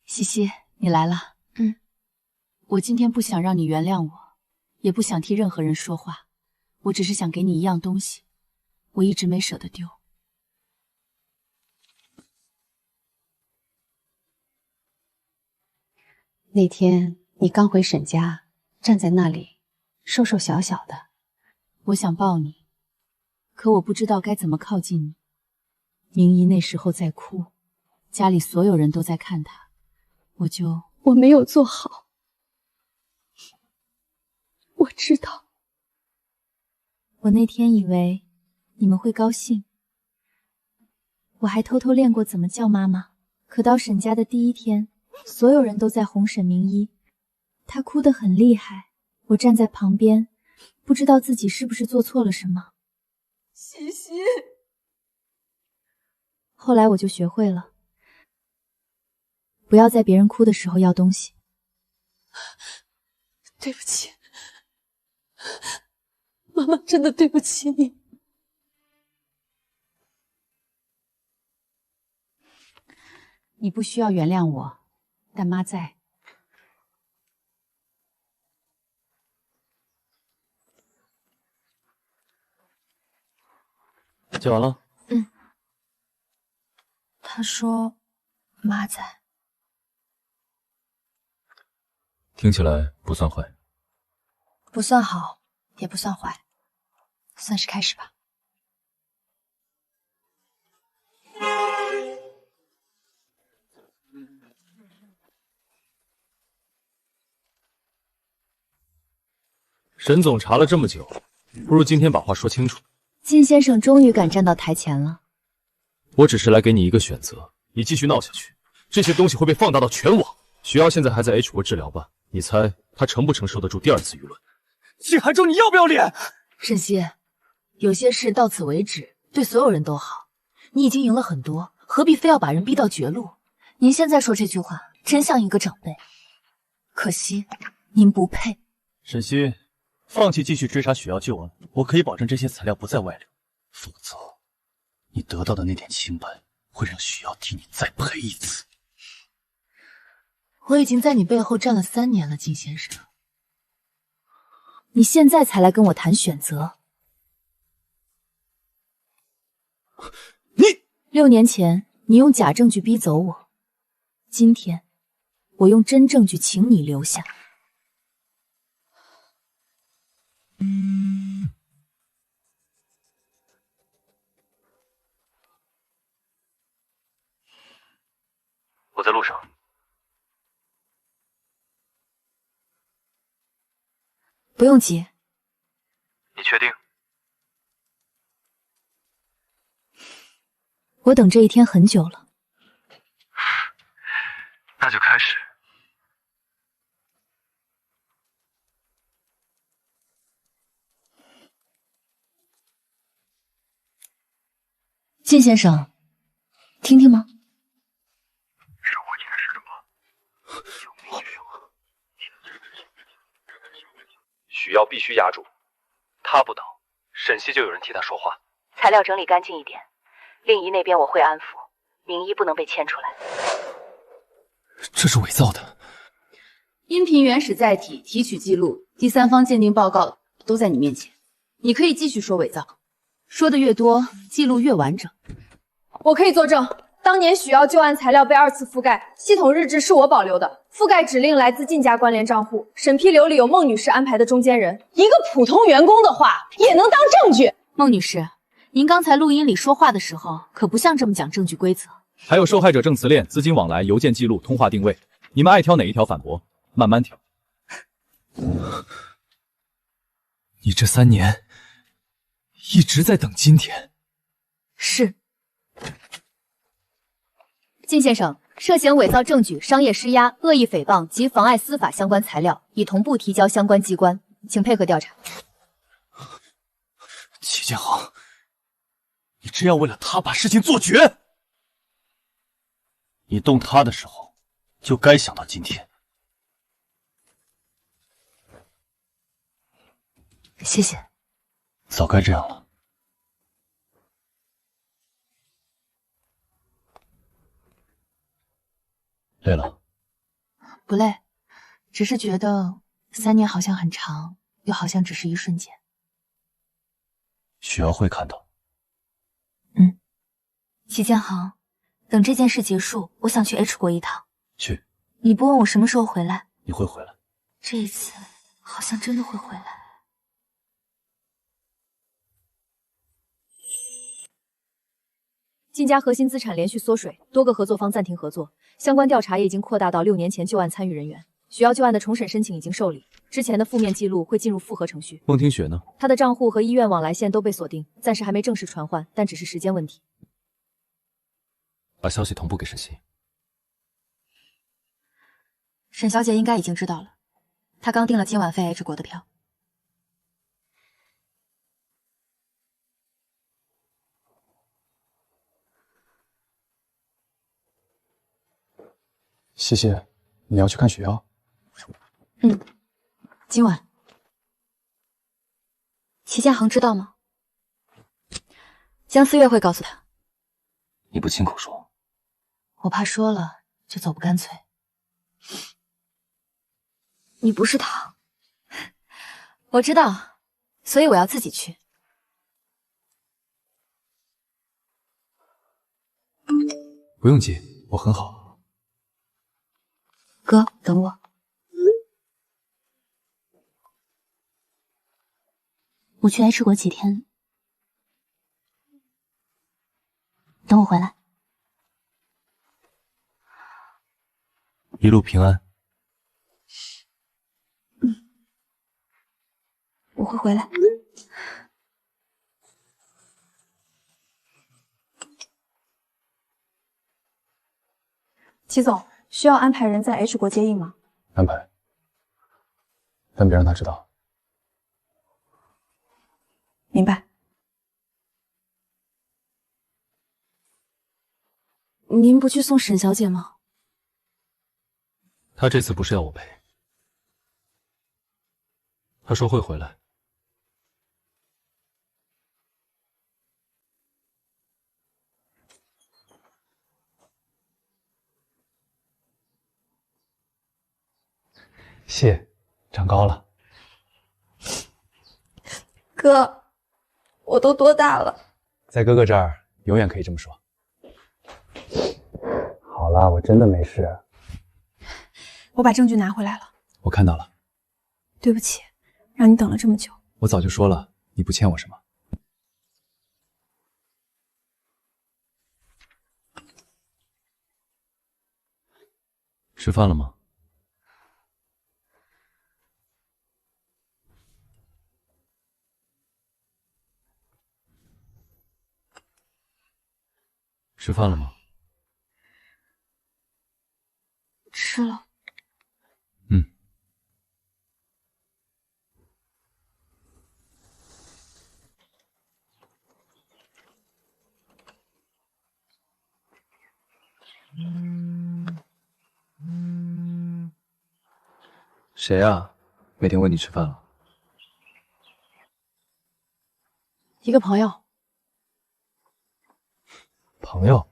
西西，你来了。我今天不想让你原谅我，也不想替任何人说话，我只是想给你一样东西，我一直没舍得丢。那天你刚回沈家，站在那里，瘦瘦小小的，我想抱你，可我不知道该怎么靠近你。明仪那时候在哭，家里所有人都在看她，我没有做好。我知道。我那天以为你们会高兴，我还偷偷练过怎么叫妈妈。可到沈家的第1天，所有人都在哄沈明一，她哭得很厉害，我站在旁边，不知道自己是不是做错了什么。西西。后来我就学会了，不要在别人哭的时候要东西。对不起，妈妈真的对不起你。你不需要原谅我，但妈在。写完了。他说妈在。听起来不算坏。不算好，也不算坏，算是开始吧。沈总查了这么久，不如今天把话说清楚。靳先生终于敢站到台前了。我只是来给你一个选择，你继续闹下去，这些东西会被放大到全网。许瑶现在还在 H 国治疗吧？你猜她承不承受得住第二次舆论？季寒舟，你要不要脸？沈西，有些事到此为止，对所有人都好。你已经赢了很多，何必非要把人逼到绝路？您现在说这句话，真像一个长辈。可惜，您不配。沈西，放弃继续追查许瑶旧案，我可以保证这些材料不再外流，否则，你得到的那点清白会让许瑶替你再赔一次。我已经在你背后站了3年了，靳先生。你现在才来跟我谈选择？你6年前你用假证据逼走我，今天我用真证据请你留下。我在路上。不用急。你确定？我等这一天很久了。那就开始。靳先生，听听吗？是我掩饰的吗？有没有用啊？许瑶必须压住，他不倒，沈西就有人替他说话。材料整理干净一点，令仪那边我会安抚，名医不能被牵出来。这是伪造的。音频原始载体、提取记录、第三方鉴定报告都在你面前，你可以继续说伪造，说的越多，记录越完整。我可以作证，当年许瑶旧案材料被2次覆盖，系统日志是我保留的，覆盖指令来自靳家关联账户，审批流里有孟女士安排的中间人。一个普通员工的话也能当证据？孟女士，您刚才录音里说话的时候，可不像这么讲证据规则。还有受害者证词链、资金往来、邮件记录、通话定位，你们爱挑哪一条反驳，慢慢挑。你这3年一直在等今天。是。靳先生，涉嫌伪造证据、商业施压、恶意诽谤及妨碍司法相关材料，已同步提交相关机关，请配合调查。齐建恒，你真要为了他把事情做绝？你动他的时候，就该想到今天。谢谢。早该这样了。累了？不累，只是觉得3年好像很长，又好像只是一瞬间。许瑶会看到。齐建恒，等这件事结束，我想去 H 国一趟。去。你不问我什么时候回来？你会回来。这一次好像真的会回来。靳家核心资产连续缩水，多个合作方暂停合作，相关调查也已经扩大到6年前旧案参与人员。许瑶旧案的重审申请已经受理，之前的负面记录会进入复核程序。孟听雪呢？他的账户和医院往来线都被锁定，暂时还没正式传唤，但只是时间问题。把消息同步给沈西。沈小姐应该已经知道了，她刚订了今晚飞 H 国的票。西西，你要去看许瑶？今晚。齐建恒知道吗？江思月会告诉他。你不亲口说，我怕说了就走不干脆。你不是他，我知道，所以我要自己去。不用急，我很好。哥，等我。我去 H 国几天，等我回来。一路平安。我会回来。齐总，需要安排人在 H 国接应吗？安排，但别让他知道。明白。您不去送沈小姐吗？他这次不是要我陪，他说会回来。谢，长高了。哥，我都多大了？在哥哥这儿，永远可以这么说。好了，我真的没事。我把证据拿回来了。我看到了。对不起，让你等了这么久。我早就说了，你不欠我什么。吃饭了吗？吃饭了吗？吃了。谁啊？每天问你吃饭了？一个朋友。朋友？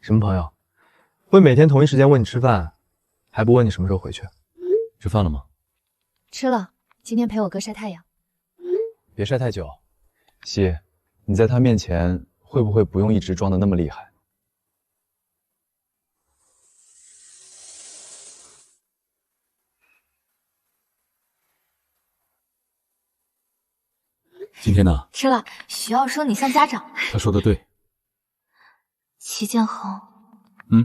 什么朋友？会每天同一时间问你吃饭，还不问你什么时候回去？吃饭了吗？吃了，今天陪我哥晒太阳。别晒太久。西，你在他面前会不会不用一直装的那么厉害？今天呢？吃了。徐耀说你像家长。他说的对。齐建恒。嗯。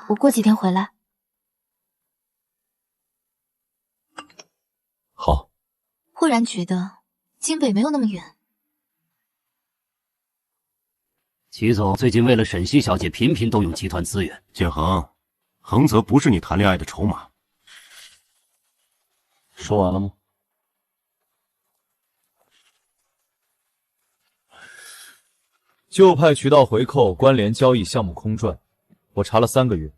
我过几天回来。好。忽然觉得京北没有那么远。齐总最近为了沈西小姐频频动用集团资源。建恒，恒泽不是你谈恋爱的筹码。说完了吗？旧派渠道回扣关联交易项目空转，我查了3个月，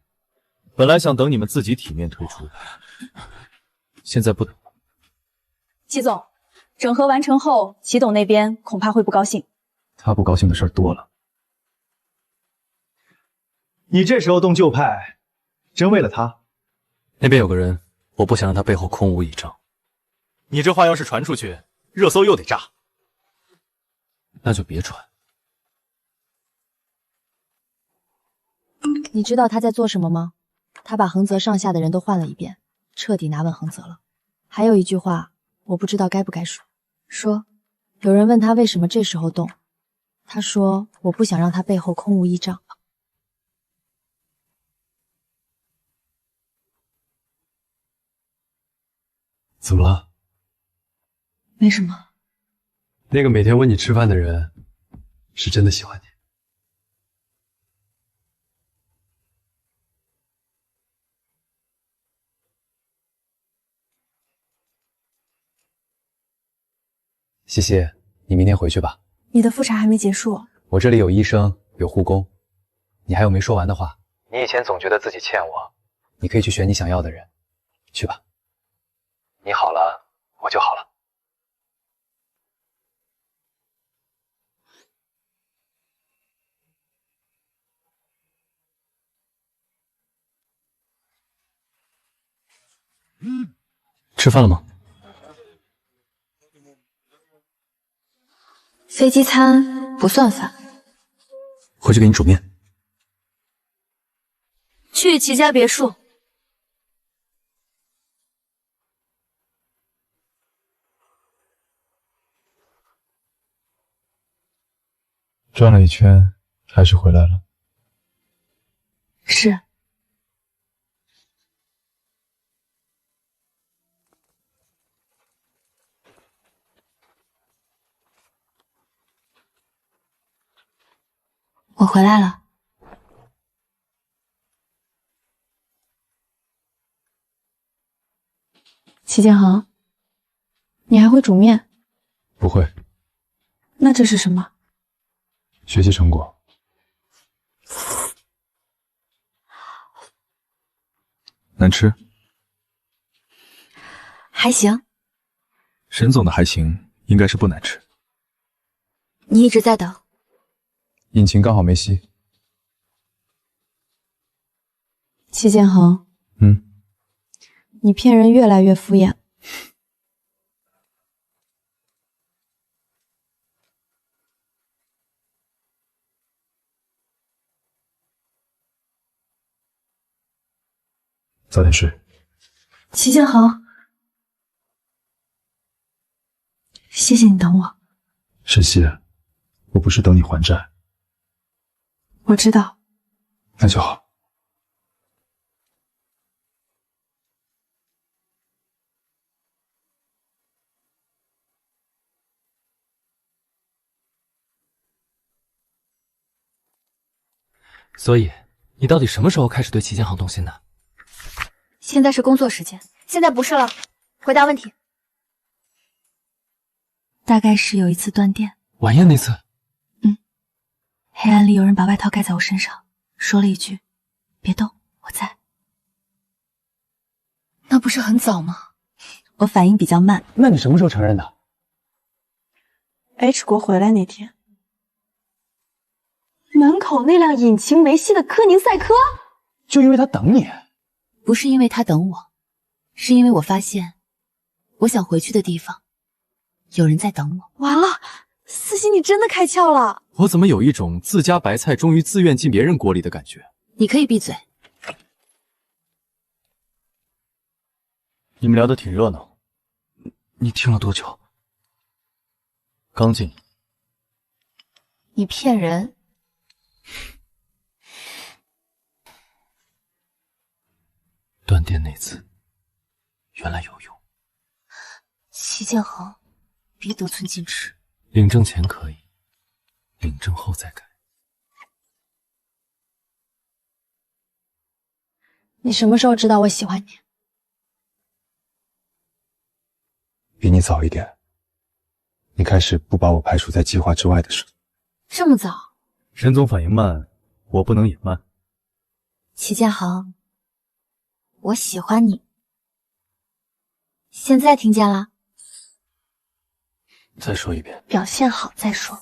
本来想等你们自己体面退出，现在不等了。齐总，整合完成后，齐董那边恐怕会不高兴。他不高兴的事儿多了。你这时候动旧派，真为了他？那边有个人，我不想让他背后空无一章。你这话要是传出去，热搜又得炸。那就别传。你知道他在做什么吗？他把恒泽上下的人都换了一遍，彻底拿稳恒泽了。还有一句话，我不知道该不该说。说，有人问他为什么这时候动，他说我不想让他背后空无一章。怎么了？没什么。那个每天问你吃饭的人，是真的喜欢你。西西，你明天回去吧。你的复查还没结束。我这里有医生，有护工。你还有没说完的话？你以前总觉得自己欠我，你可以去选你想要的人。去吧。你好了，我就好了。吃饭了吗？飞机餐不算饭。回去给你煮面。去齐家别墅。转了一圈，还是回来了。是。我回来了。齐建恒，你还会煮面？不会，那这是什么？学习成果。难吃？还行。沈总的还行，应该是不难吃。你一直在等。引擎刚好没熄。齐建恒，嗯，你骗人越来越敷衍。早点睡。齐建恒，谢谢你等我。沈西，我不是等你还债。我知道。那就好。所以，你到底什么时候开始对齐建恒动心的？现在是工作时间，现在不是了。回答问题。大概是有一次断电。晚宴那次。黑暗里有人把外套盖在我身上，说了一句：“别动，我在。”那不是很早吗？我反应比较慢。那你什么时候承认的 ？H 国回来那天，门口那辆引擎没熄的科宁赛科，就因为他等你？不是因为他等我，是因为我发现我想回去的地方有人在等我。完了，思欣，你真的开窍了！我怎么有一种自家白菜终于自愿进别人锅里的感觉？你可以闭嘴。你们聊得挺热闹。你听了多久？刚进。你骗人！断电那次，原来有用。齐建恒，别得寸进尺。领证前可以，领证后再改。你什么时候知道我喜欢你？比你早一点。你开始不把我排除在计划之外的时候。这么早？沈总反应慢，我不能也慢。齐建恒，我喜欢你。现在听见了？再说一遍。表现好再说。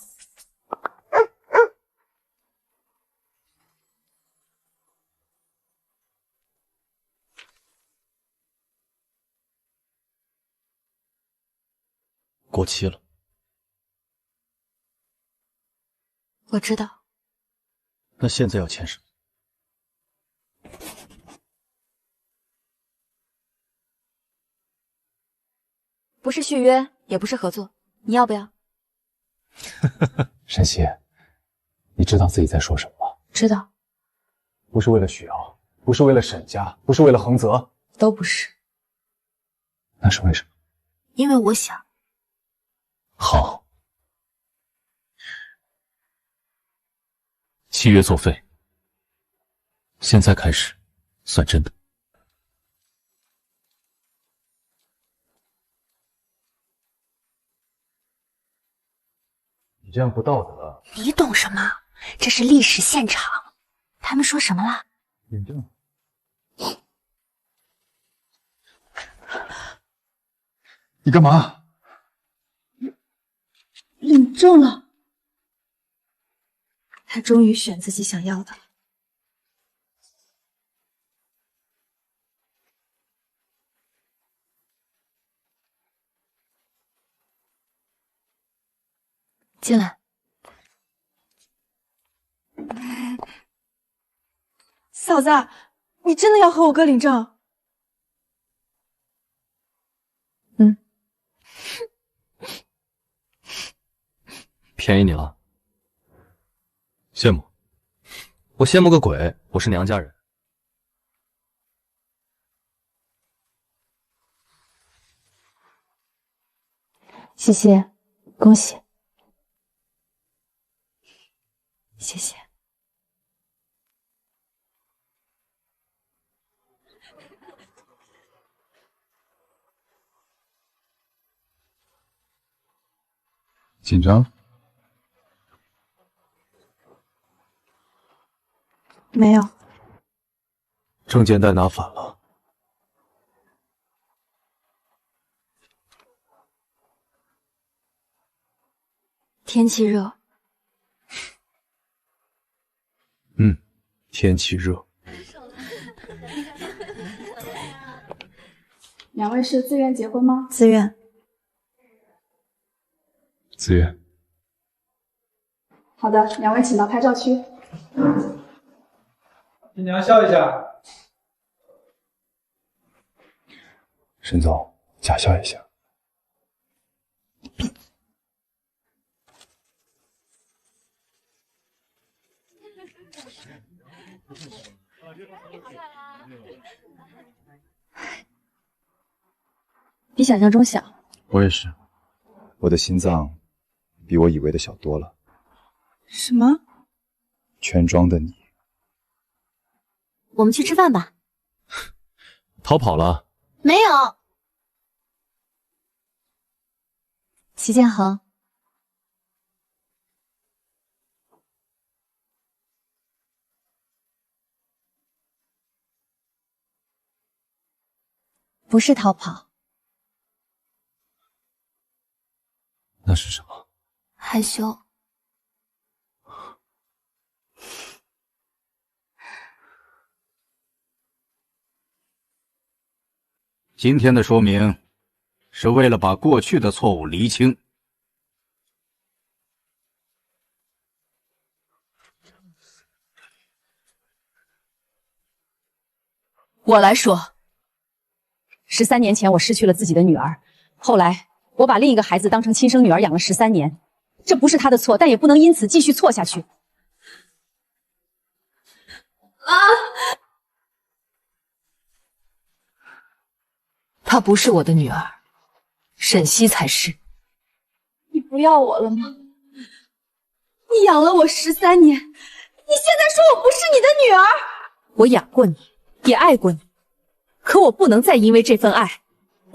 过期了。我知道。那现在要签什么？不是续约，也不是合作，你要不要？沈西，你知道自己在说什么吗？知道。不是为了许瑶，不是为了沈家，不是为了恒泽，都不是。那是为什么？因为我想。好。契约作废，现在开始算真的。你这样不道德。你懂什么？这是历史现场。他们说什么了？领证。你干嘛？领证了，他终于选自己想要的了。进来。嫂子，你真的要和我哥领证？便宜你了，羡慕？我羡慕个鬼！我是娘家人。西西，恭喜！谢谢。紧张？没有。证件袋拿反了。天气热。天气热。两位是自愿结婚吗？自愿。自愿。好的，两位请到拍照区。新娘笑一下。沈总，假笑一下。比想象中小。我也是，我的心脏比我以为的小多了。什么？全装的你。我们去吃饭吧。逃跑了？没有。齐建恒，不是逃跑。那是什么？害羞。今天的说明是为了把过去的错误厘清。我来说，13年前我失去了自己的女儿，后来我把另一个孩子当成亲生女儿养了13年，这不是他的错，但也不能因此继续错下去。她不是我的女儿，沈西才是。你不要我了吗？你养了我13年，你现在说我不是你的女儿？我养过你，也爱过你，可我不能再因为这份爱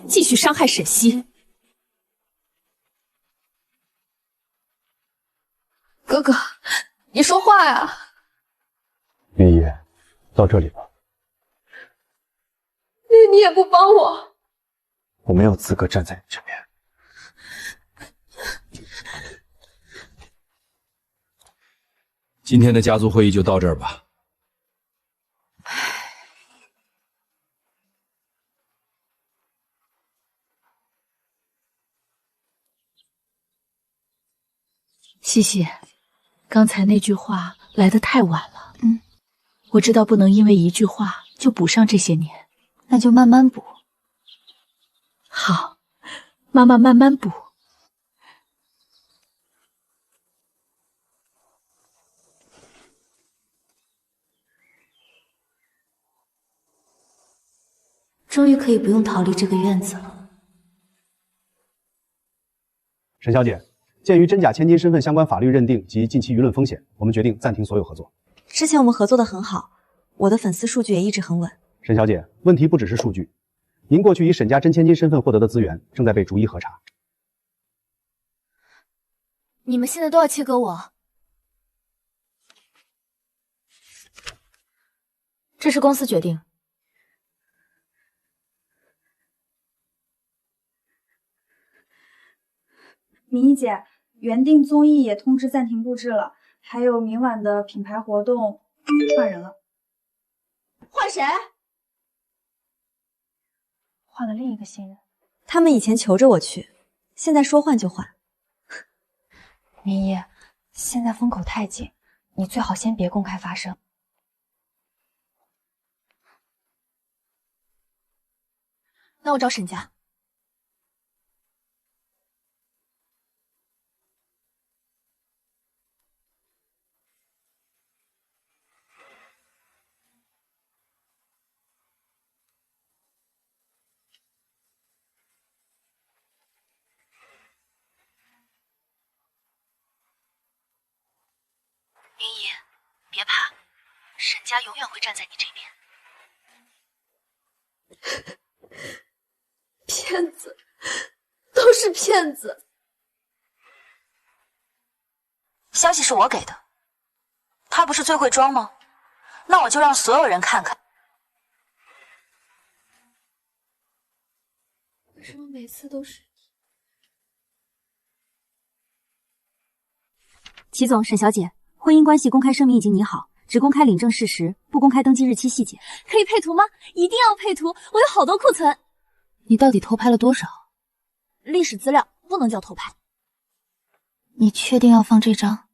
继续伤害沈西。哥哥，你说话呀！林姨，到这里吧。你也不帮我。我没有资格站在你这边。今天的家族会议就到这儿吧。西西，刚才那句话来得太晚了。我知道不能因为一句话就补上这些年，那就慢慢补。好，妈妈慢慢补。终于可以不用逃离这个院子了。沈小姐，鉴于真假千金身份相关法律认定及近期舆论风险，我们决定暂停所有合作。之前我们合作的很好，我的粉丝数据也一直很稳。沈小姐，问题不只是数据，您过去以沈家真千金身份获得的资源正在被逐一核查。你们现在都要切割我？这是公司决定。明一姐，原定综艺也通知暂停录制了，还有明晚的品牌活动换人了。换谁？换了另一个新人。他们以前求着我去，现在说换就换。明一，现在风口太紧，你最好先别公开发声。那我找沈家。明仪，别怕，沈家永远会站在你这边。骗子，都是骗子！消息是我给的，他不是最会装吗？那我就让所有人看看。为什么每次都是你？齐总、沈小姐，婚姻关系公开声明已经拟好，只公开领证事实，不公开登记日期细节。可以配图吗？一定要配图，我有好多库存。你到底偷拍了多少？历史资料不能叫偷拍。你确定要放这张？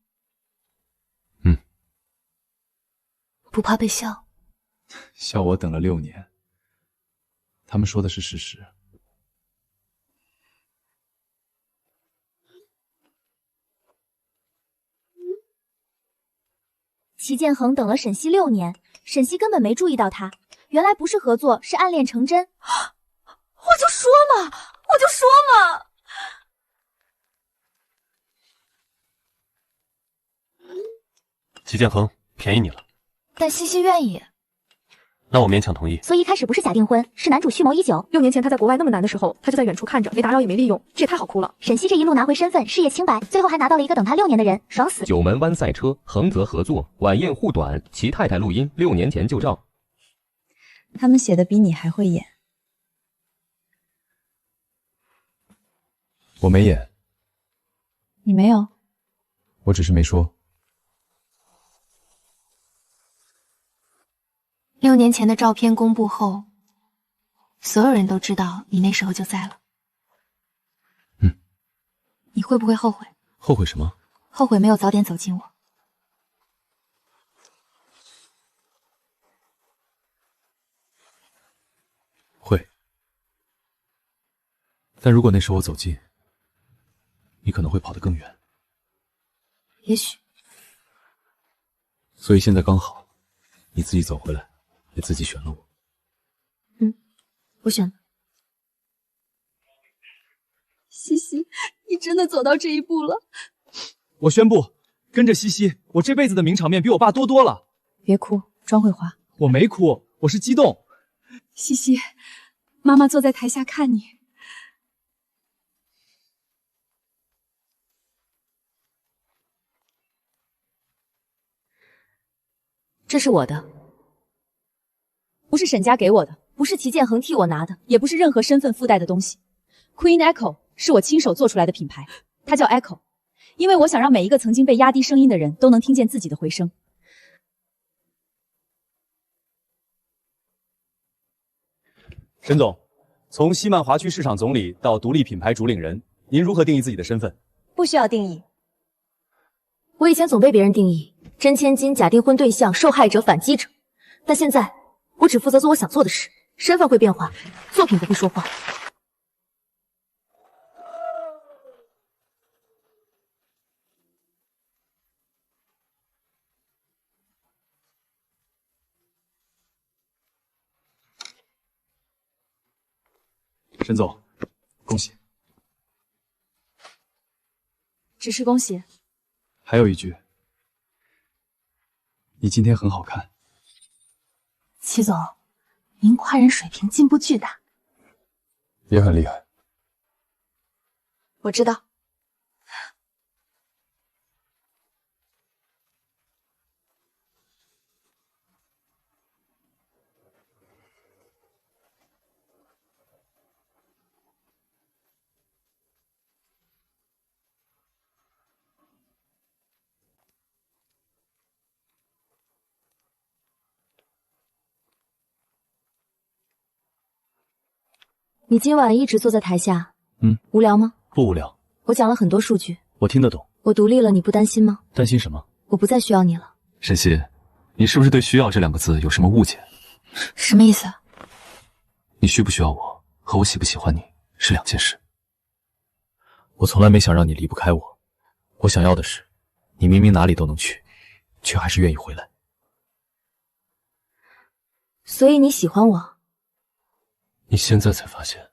不怕被笑？笑我等了6年，他们说的是事实。齐建恒等了沈西6年，沈西根本没注意到他，原来不是合作，是暗恋成真。我就说嘛！齐建恒，便宜你了。但西西愿意。那我勉强同意。所以一开始不是假订婚，是男主蓄谋已久。6年前他在国外那么难的时候，他就在远处看着，没打扰也没利用，这也太好哭了。沈西这一路拿回身份，事业清白，最后还拿到了一个等他6年的人，爽死。九门湾赛车，横泽合作，晚宴护短，齐太太录音，6年前旧照。他们写的比你还会演。我没演，你没有？我只是没说。 6年前的照片公布后，所有人都知道你那时候就在了。你会不会后悔？后悔什么？后悔没有早点走近我。会。但如果那时候我走近，你可能会跑得更远。也许。所以现在刚好，你自己走回来。 也自己选了我，我选了。西西，你真的走到这一步了。我宣布，跟着西西，我这辈子的名场面比我爸多多了。别哭，妆会花。我没哭，我是激动。西西，妈妈坐在台下看你。这是我的。 不是沈家给我的，不是齐建恒替我拿的，也不是任何身份附带的东西。Queen Echo 是我亲手做出来的品牌，它叫 Echo， 因为我想让每一个曾经被压低声音的人都能听见自己的回声。沈总，从西曼华区市场总理到独立品牌主领人，您如何定义自己的身份？不需要定义。我以前总被别人定义真千金、假订婚对象、受害者、反击者，但现在。 我只负责做我想做的事，身份会变化，作品不会说话。沈总，恭喜！只是恭喜。还有一句，你今天很好看。 齐总，您夸人水平进步巨大，也很厉害。我知道。你今晚一直坐在台下，无聊吗？不无聊。我讲了很多数据，我听得懂。我独立了，你不担心吗？担心什么？我不再需要你了。沈西，你是不是对“需要”这两个字有什么误解？什么意思？你需不需要我和我喜不喜欢你是两件事。我从来没想让你离不开我，我想要的是，你明明哪里都能去，却还是愿意回来。所以你喜欢我？你现在才发现？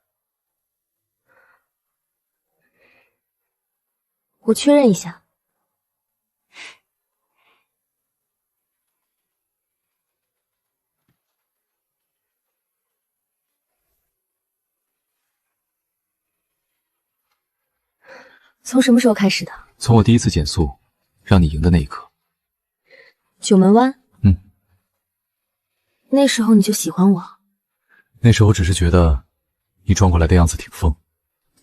我确认一下。从什么时候开始的？从我第一次减速，让你赢的那一刻。九门湾？嗯。那时候你就喜欢我？那时候只是觉得你转过来的样子挺疯。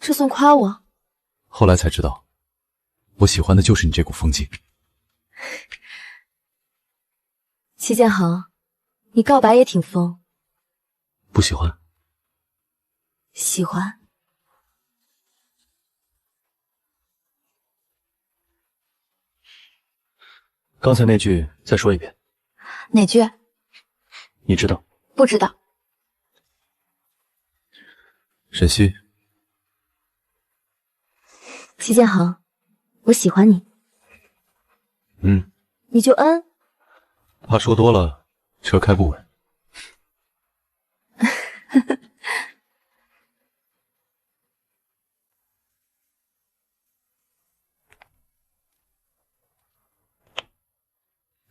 这算夸我？后来才知道，我喜欢的就是你这股疯劲。齐建恒，你告白也挺疯。不喜欢？喜欢。刚才那句再说一遍。哪句？你知道？不知道。沈西。齐建恒，我喜欢你。你就怕说多了车开不稳。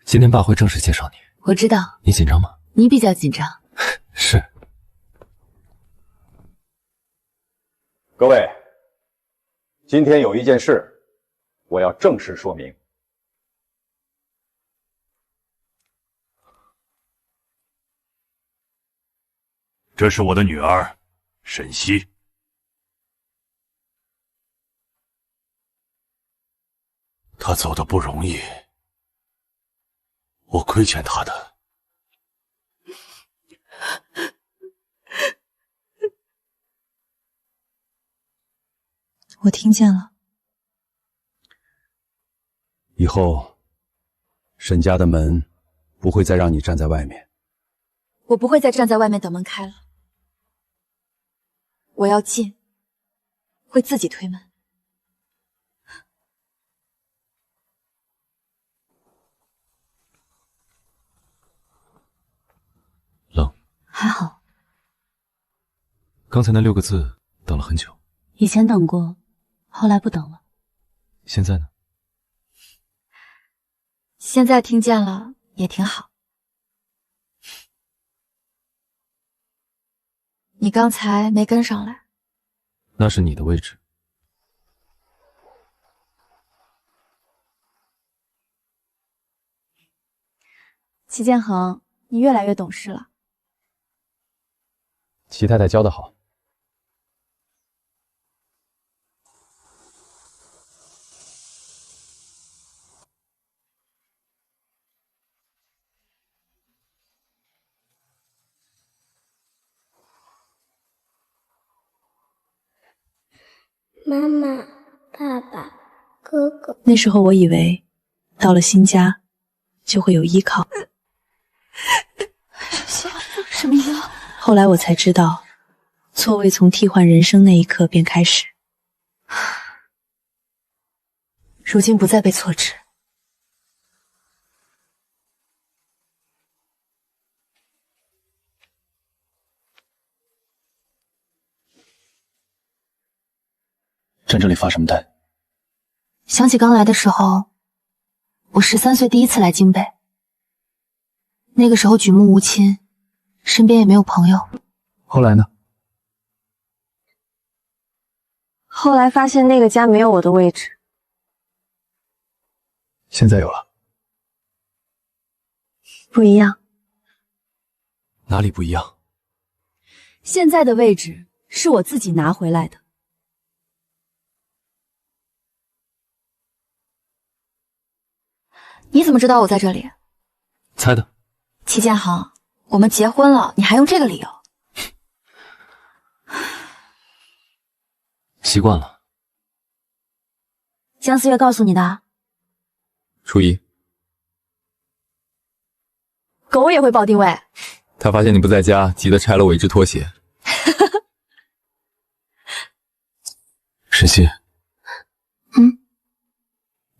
今天爸会正式介绍你。我知道。你紧张吗？你比较紧张。是。各位，今天有一件事，我要正式说明。这是我的女儿，沈西。她走的不容易，我亏欠她的。我听见了。以后，沈家的门不会再让你站在外面。我不会再站在外面等门开了。我要进，会自己推门。冷。还好。刚才那6个字等了很久。以前等过，后来不等了。现在呢？现在听见了也挺好。你刚才没跟上来。那是你的位置。齐建恒，你越来越懂事了。齐太太教得好。妈妈、爸爸、哥哥。那时候我以为，到了新家就会有依靠。什么意思？后来我才知道，错位从替换人生那一刻便开始。如今不再被错置。站这里发什么呆？想起刚来的时候，我13岁第一次来京北，那个时候举目无亲，身边也没有朋友。后来呢？后来发现那个家没有我的位置。现在有了。不一样。哪里不一样？现在的位置是我自己拿回来的。你怎么知道我在这里？猜的。齐建恒，我们结婚了，你还用这个理由？习惯了。江思月告诉你的？初一，狗也会报定位。他发现你不在家，急得拆了我一只拖鞋。沈西，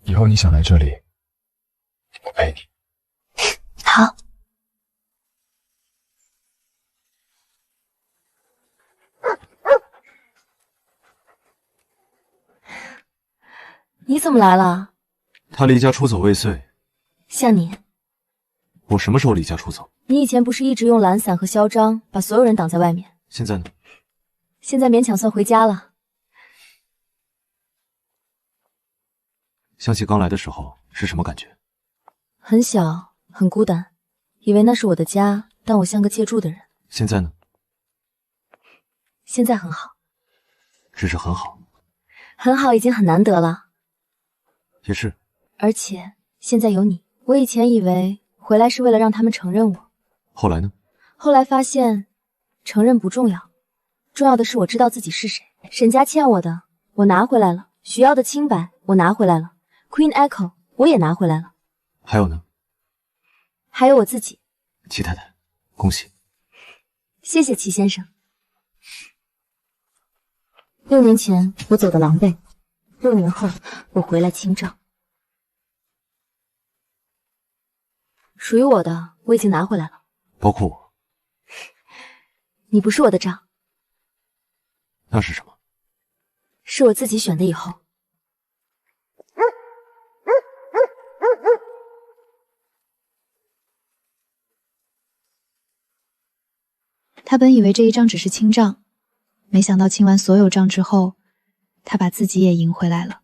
以后你想来这里，我陪你。好。你怎么来了？他离家出走未遂。像你，我什么时候离家出走？你以前不是一直用懒散和嚣张把所有人挡在外面？现在呢？现在勉强算回家了。想起刚来的时候是什么感觉？很小，很孤单，以为那是我的家，但我像个借住的人。现在呢？现在很好，只是很好。很好已经很难得了。也是。而且现在有你，我以前以为回来是为了让他们承认我，后来呢？后来发现承认不重要，重要的是我知道自己是谁。沈家欠我的我拿回来了，许耀的清白我拿回来了， Queen Echo 我也拿回来了。还有呢？还有我自己。齐太太，恭喜。谢谢齐先生。6年前我走的狼狈，6年后我回来清账，属于我的我已经拿回来了，包括我。你不是我的账。那是什么？是我自己选的以后。他本以为这一仗只是清账，没想到清完所有账之后，他把自己也赢回来了。